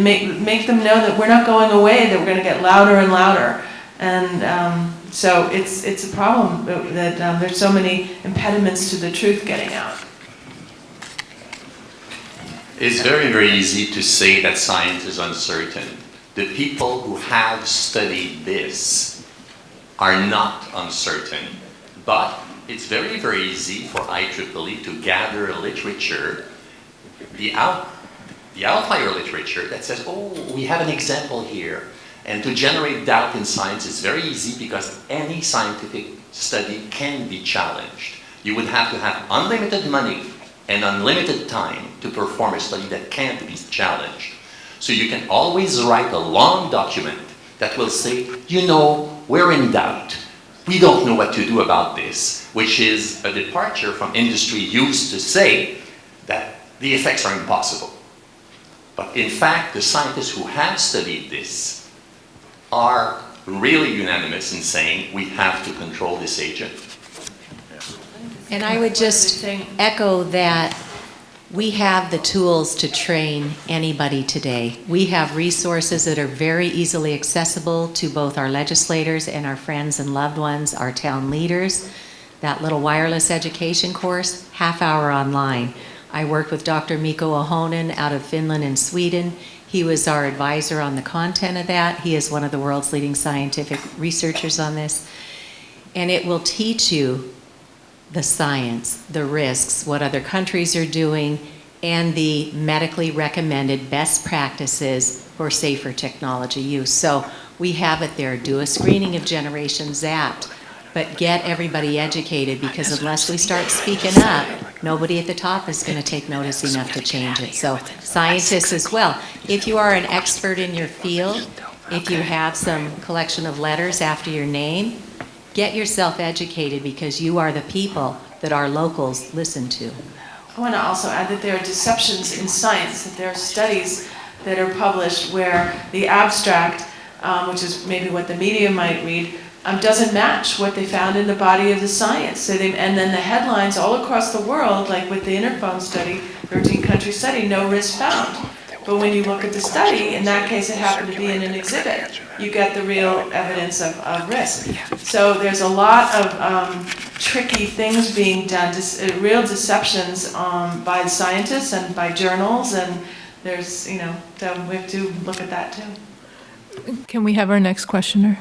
make them know that we're not going away, that we're going to get louder and louder. And so it's a problem that there's so many impediments to the truth getting out. It's very, very easy to say that science is uncertain. The people who have studied this are not uncertain, but it's very, very easy for IEEE to gather literature, the outlier literature that says, we have an example here. And to generate doubt in science is very easy because any scientific study can be challenged. You would have to have unlimited money and unlimited time to perform a study that can't be challenged. So you can always write a long document that will say, we're in doubt. We don't know what to do about this, which is a departure from industry used to say that the effects are impossible. But in fact, the scientists who have studied this are really unanimous in saying we have to control this agent. And I would just echo that We have the tools to train anybody today. We have resources that are very easily accessible to both our legislators and our friends and loved ones, our town leaders. That little wireless education course, half-hour online. I worked with Dr. Mikko Ahonen out of Finland and Sweden. He was our advisor on the content of that. He is one of the world's leading scientific researchers on this. And it will teach you the science, the risks, what other countries are doing, and the medically recommended best practices for safer technology use. So we have it there. Do a screening of Generation Zapped, but get everybody educated, because unless we start speaking up, nobody at the top is going to take notice enough to change it. So scientists as well. If you are an expert in your field, if you have some collection of letters after your name, get yourself educated, because you are the people that our locals listen to. I want to also add that there are deceptions in science, that there are studies that are published where the abstract, which is maybe what the media might read, doesn't match what they found in the body of the science. So and then the headlines all across the world, like with the Interphone study, 13-country study, no risk found. But when you look at the study, in that case it happened to be in an exhibit, you get the real evidence of risk. So there's a lot of tricky things being done, real deceptions by scientists and by journals, and there's, so we have to look at that too. Can we have our next questioner?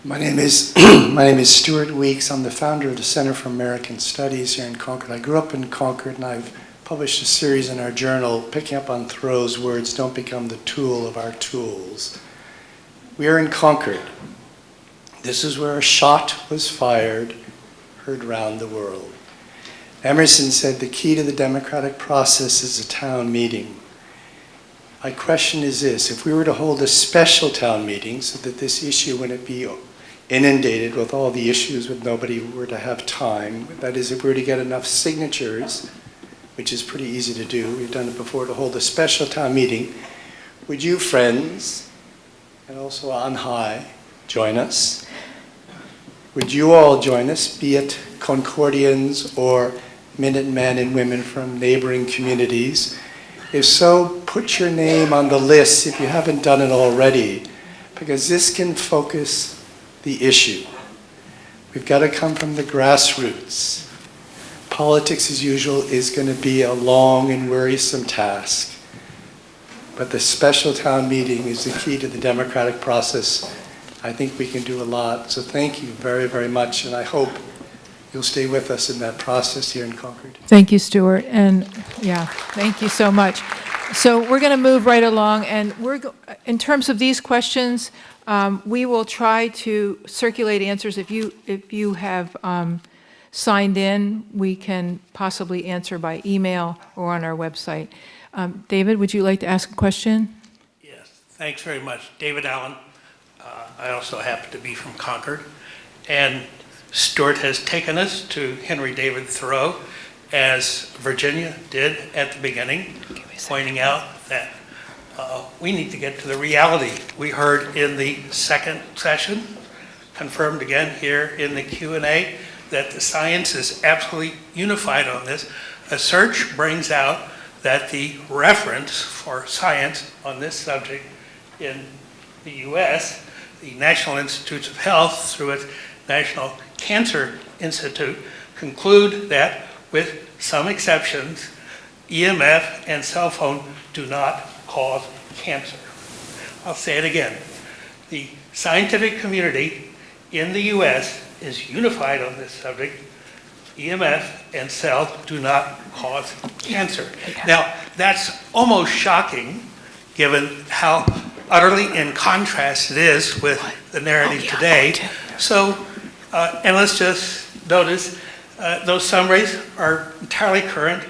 My name is Stuart Weeks. I'm the founder of the Center for American Studies here in Concord. I grew up in Concord, and I've published a series in our journal, picking up on Thoreau's words, don't become the tool of our tools. We are in Concord. This is where a shot was fired, heard round the world. Emerson said the key to the democratic process is a town meeting. My question is this: if we were to hold a special town meeting so that this issue wouldn't be inundated with all the issues with nobody were to have time, that is, if we were to get enough signatures, which is pretty easy to do, we've done it before, to hold a special town meeting, would you, friends, and also on high, join us? Would you all join us, be it Concordians or Minutemen and women from neighboring communities? If so, put your name on the list if you haven't done it already, because this can focus the issue. We've got to come from the grassroots. Politics, as usual, is going to be a long and wearisome task. But the special town meeting is the key to the democratic process. I think we can do a lot. So thank you very, very much. And I hope you'll stay with us in that process here in Concord. Thank you, Stuart. And yeah, thank you so much. So we're going to move right along. And in terms of these questions, we will try to circulate answers. If you have signed in, we can possibly answer by email or on our website. David, would you like to ask a question? Yes, thanks very much. David Allen. I also happen to be from Concord. And Stuart has taken us to Henry David Thoreau, as Virginia did at the beginning, pointing out that we need to get to the reality. We heard in the second session, confirmed again here in the Q&A, that the science is absolutely unified on this. A search brings out that the reference for science on this subject in the US, the National Institutes of Health, through its National Cancer Institute, conclude that, with some exceptions, EMF and cell phone do not cause cancer. I'll say it again. The scientific community in the US is unified on this subject. EMF and cell do not cause cancer. Now, that's almost shocking, given how utterly in contrast it is with the narrative today. So, and let's just notice, those summaries are entirely current,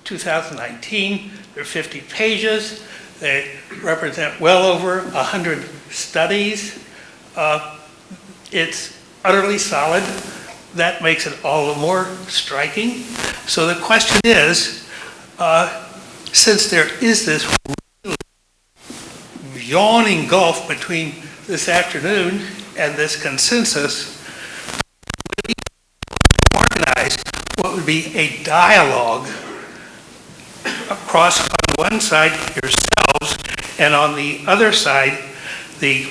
2019. They're 50 pages. They represent well over 100 studies. It's utterly solid. That makes it all the more striking. So the question is, since there is this really yawning gulf between this afternoon and this consensus, we organize what would be a dialogue across on one side yourselves, and on the other side, the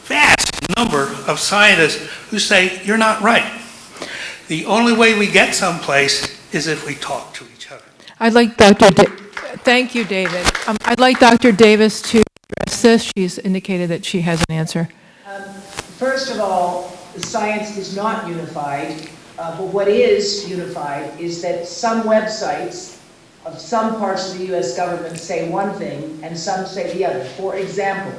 vast number of scientists who say, you're not right. The only way we get someplace is if we talk to each other. I'd like thank you, David. I'd like Dr. Davis to address this. She's indicated that she has an answer. First of all, the science is not unified, but what is unified is that some websites of some parts of the U.S. government say one thing and some say the other. For example,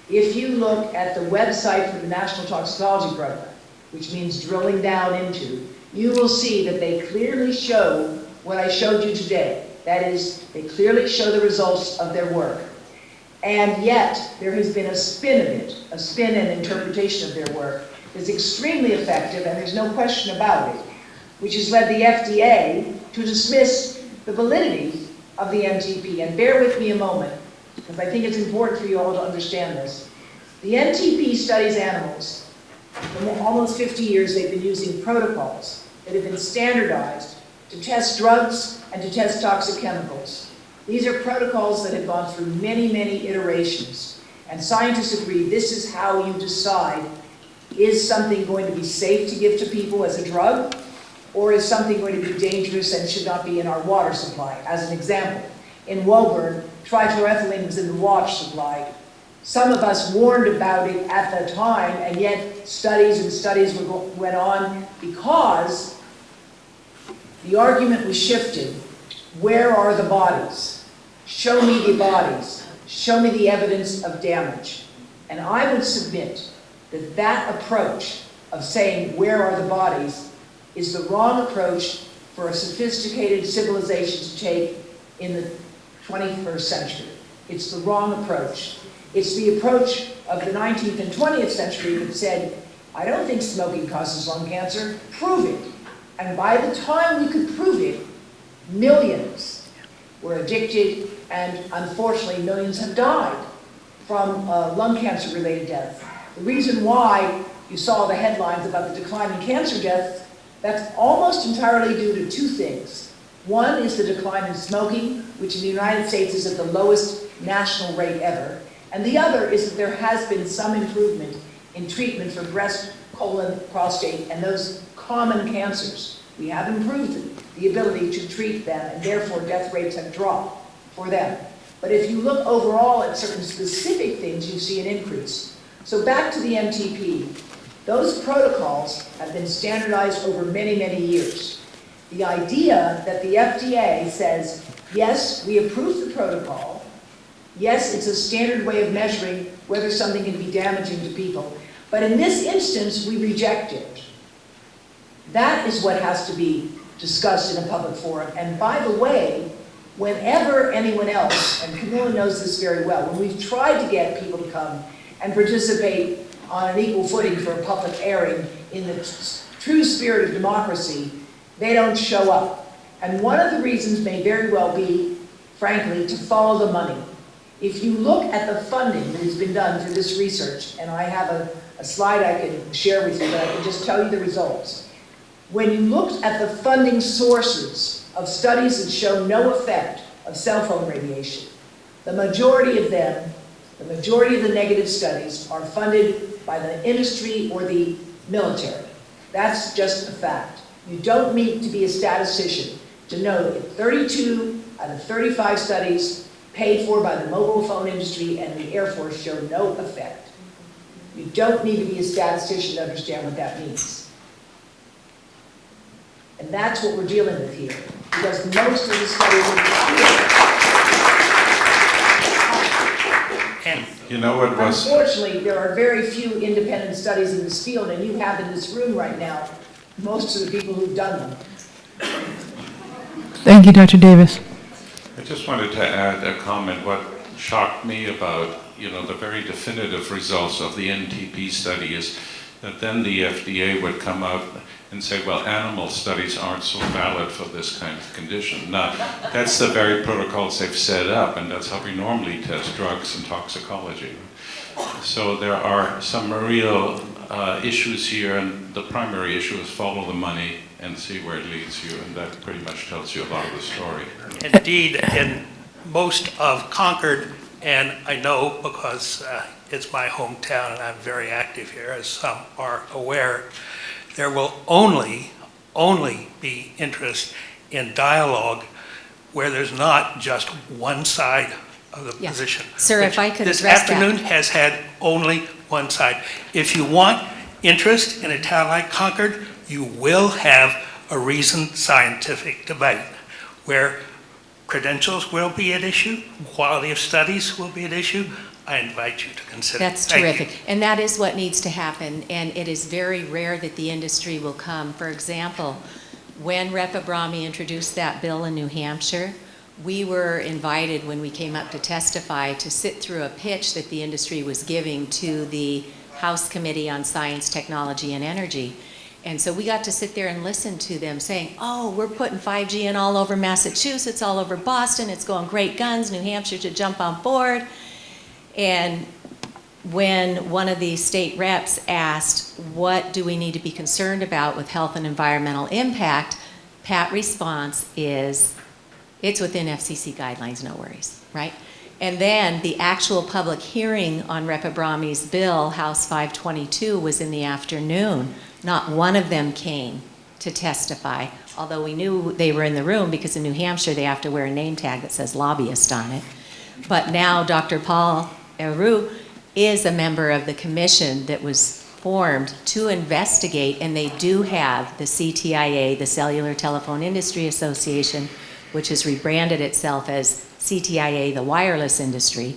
if you look at the website for the National Toxicology Program, which means drilling down into, you will see that they clearly show what I showed you today. That is, they clearly show the results of their work. And yet, there has been a spin of it, a spin and interpretation of their work that's extremely effective, and there's no question about it, which has led the FDA to dismiss the validity of the NTP. And bear with me a moment, because I think it's important for you all to understand this. The NTP studies animals. For almost 50 years, they've been using protocols that have been standardized to test drugs and to test toxic chemicals. These are protocols that have gone through many, many iterations. And scientists agree this is how you decide, is something going to be safe to give to people as a drug, or is something going to be dangerous and should not be in our water supply? As an example, in Woburn, trichloroethylene was in the water supply. Some of us warned about it at the time, and yet studies and studies went on because the argument was shifted. Where are the bodies? Show me the bodies. Show me the evidence of damage. And I would submit that that approach of saying, where are the bodies, is the wrong approach for a sophisticated civilization to take in the 21st century. It's the wrong approach. It's the approach of the 19th and 20th century that said, I don't think smoking causes lung cancer, prove it. And by the time we could prove it, millions were addicted, and unfortunately millions have died from lung cancer related death. The reason why you saw the headlines about the decline in cancer deaths, that's almost entirely due to two things. One is the decline in smoking, which in the United States is at the lowest national rate ever. And the other is that there has been some improvement in treatment for breast, colon, prostate, and those common cancers. We have improved the ability to treat them, and therefore death rates have dropped for them. But if you look overall at certain specific things, you see an increase. So back to the MTP. Those protocols have been standardized over many, many years. The idea that the FDA says, yes, we approve the protocol, yes, it's a standard way of measuring whether something can be damaging to people, but in this instance, we reject it. That is what has to be discussed in a public forum. And by the way, whenever anyone else, and Camilla knows this very well, when we've tried to get people to come and participate on an equal footing for a public airing in the true spirit of democracy, they don't show up. And one of the reasons may very well be, frankly, to follow the money. If you look at the funding that has been done for this research, and I have a slide I can share with you, but I can just tell you the results. When you looked at the funding sources of studies that show no effect of cell phone radiation, the majority of them, the majority of the negative studies are funded by the industry or the military. That's just a fact. You don't need to be a statistician to know that 32 out of 35 studies paid for by the mobile phone industry and the Air Force show no effect. You don't need to be a statistician to understand what that means. And that's what we're dealing with here, because most of the studies in the and you know what was... Unfortunately, there are very few independent studies in this field, and you have in this room right now most of the people who've done them. Thank you, Dr. Davis. I just wanted to add a comment. What shocked me about, the very definitive results of the NTP study is that then the FDA would come out and say, well, animal studies aren't so valid for this kind of condition. Now, that's the very protocols they've set up, and that's how we normally test drugs and toxicology. So there are some real issues here, and the primary issue is follow the money and see where it leads you, and that pretty much tells you a lot of the story. Indeed, in most of Concord, and I know because it's my hometown and I'm very active here, as some are aware, there will only be interest in dialogue where there's not just one side of the position. Sir, if I could this address that. afternoon has had only one side. If you want interest in a town like Concord, you will have a reasoned scientific debate where credentials will be at issue, quality of studies will be at issue. I invite you to consider. That's Thank you. terrific. And that is what needs to happen. And it is very rare that the industry will come. For example, when Rep. Brahmi introduced that bill in New Hampshire, we were invited when we came up to testify to sit through a pitch that the industry was giving to the House Committee on Science, Technology, and Energy. And so we got to sit there and listen to them saying, oh, we're putting 5G in all over Massachusetts, all over Boston, it's going great guns, New Hampshire should jump on board. And when one of the state reps asked, what do we need to be concerned about with health and environmental impact, Pat's response is, it's within FCC guidelines, no worries, right? And then the actual public hearing on Rep. Brahmi's bill, House 522, was in the afternoon. Not one of them came to testify, although we knew they were in the room because in New Hampshire they have to wear a name tag that says lobbyist on it. But now Dr. Paul Heroux is a member of the commission that was formed to investigate, and they do have the CTIA, the Cellular Telephone Industry Association, which has rebranded itself as CTIA, the wireless industry.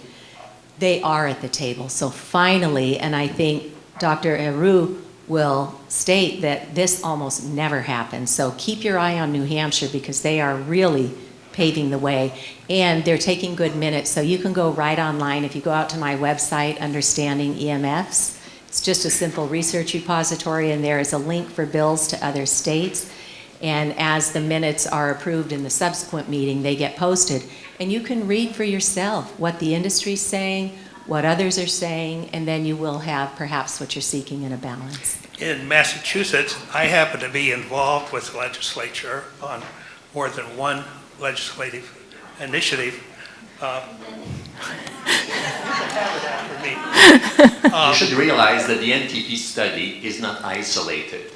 They are at the table. So finally, and I think Dr. Heroux will state that this almost never happens. So keep your eye on New Hampshire because they are really paving the way, and they're taking good minutes. So you can go right online. If you go out to my website, Understanding EMFs, it's just a simple research repository, and there is a link for bills to other states. And as the minutes are approved in the subsequent meeting, they get posted. And you can read for yourself what the industry's saying, what others are saying, and then you will have perhaps what you're seeking in a balance. In Massachusetts, I happen to be involved with the legislature on more than one legislative initiative. You should realize that the NTP study is not isolated.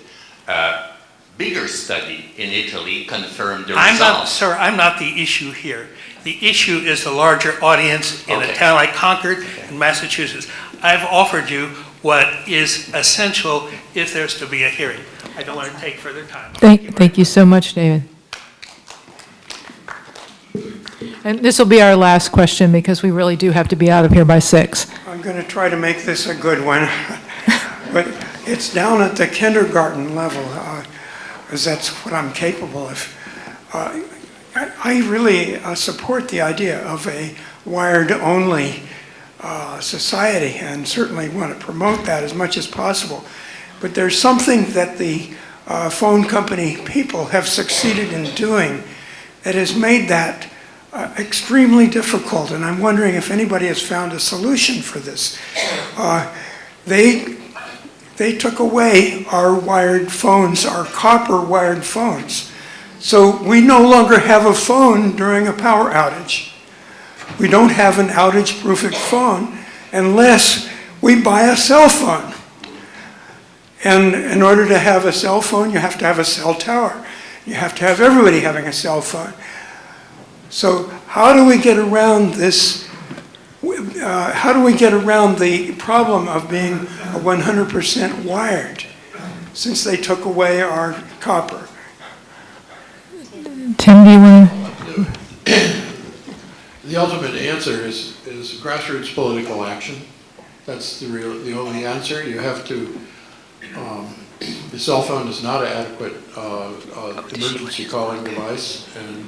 Bigger study in Italy confirmed the results. Sir, I'm not the issue here. The issue is the larger audience in a town like Concord in Massachusetts. I've offered you what is essential if there's to be a hearing. I don't want to take further time. Thank you so much, David. And this will be our last question because we really do have to be out of here by 6. I'm going to try to make this a good one, but it's down at the kindergarten level, because that's what I'm capable of. I really support the idea of a wired-only society and certainly want to promote that as much as possible. But there's something that the phone company people have succeeded in doing that has made that extremely difficult, and I'm wondering if anybody has found a solution for this. They took away our wired phones, our copper wired phones. So we no longer have a phone during a power outage. We don't have an outage-proof phone unless we buy a cell phone. And in order to have a cell phone, you have to have a cell tower. You have to have everybody having a cell phone. So how do we get around this? How do we get around the problem of being 100% wired since they took away our copper? Tim, do you want to? The ultimate answer is grassroots political action. That's the only answer. You have to. The cell phone is not an adequate emergency calling device, and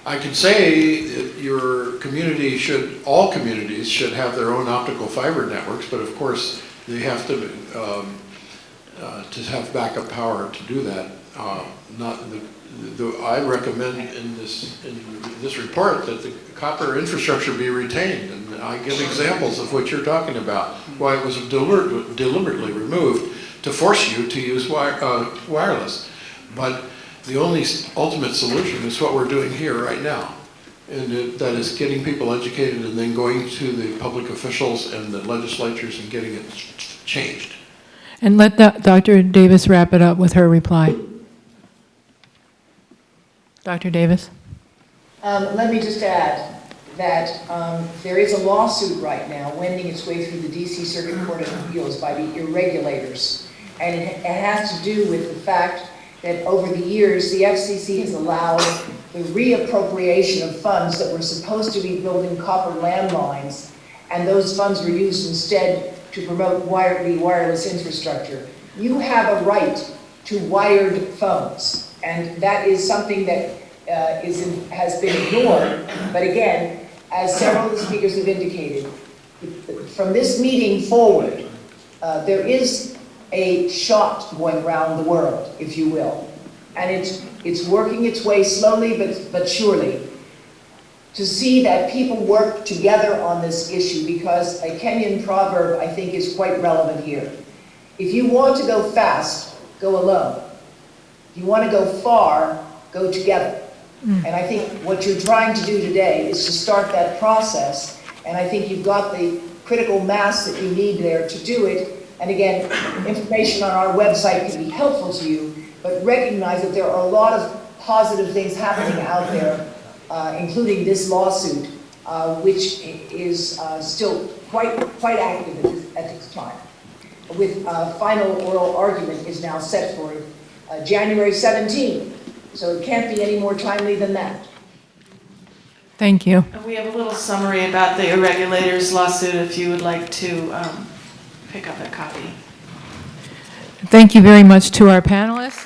I can say that your community all communities should have their own optical fiber networks, but of course they have to have backup power to do that. I recommend in this report that the copper infrastructure be retained, and I give examples of what you're talking about, why it was deliberately removed to force you to use wireless. But the only ultimate solution is what we're doing here right now. And that is getting people educated and then going to the public officials and the legislatures and getting it changed. And let Dr. Davis wrap it up with her reply. Dr. Davis? Let me just add that there is a lawsuit right now wending its way through the DC Circuit Court of Appeals by the irregulators. And it has to do with the fact that over the years, the FCC has allowed the reappropriation of funds that were supposed to be building copper landlines, and those funds were used instead to promote wireless infrastructure. You have a right to wired phones, and that is something that has been ignored. But again, as several of the speakers have indicated, from this meeting forward, there is a shot going around the world, if you will. And it's working its way slowly but surely to see that people work together on this issue, because a Kenyan proverb, I think, is quite relevant here. If you want to go fast, go alone. If you want to go far, go together. And I think what you're trying to do today is to start that process, and I think you've got the critical mass that you need there to do it. And again, information on our website can be helpful to you, but recognize that there are a lot of positive things happening out there, including this lawsuit, which is still quite active at this time. With final oral argument is now set for January 17th, so it can't be any more timely than that. Thank you. And we have a little summary about the irregulators lawsuit if you would like to pick up a copy. Thank you very much to our panelists.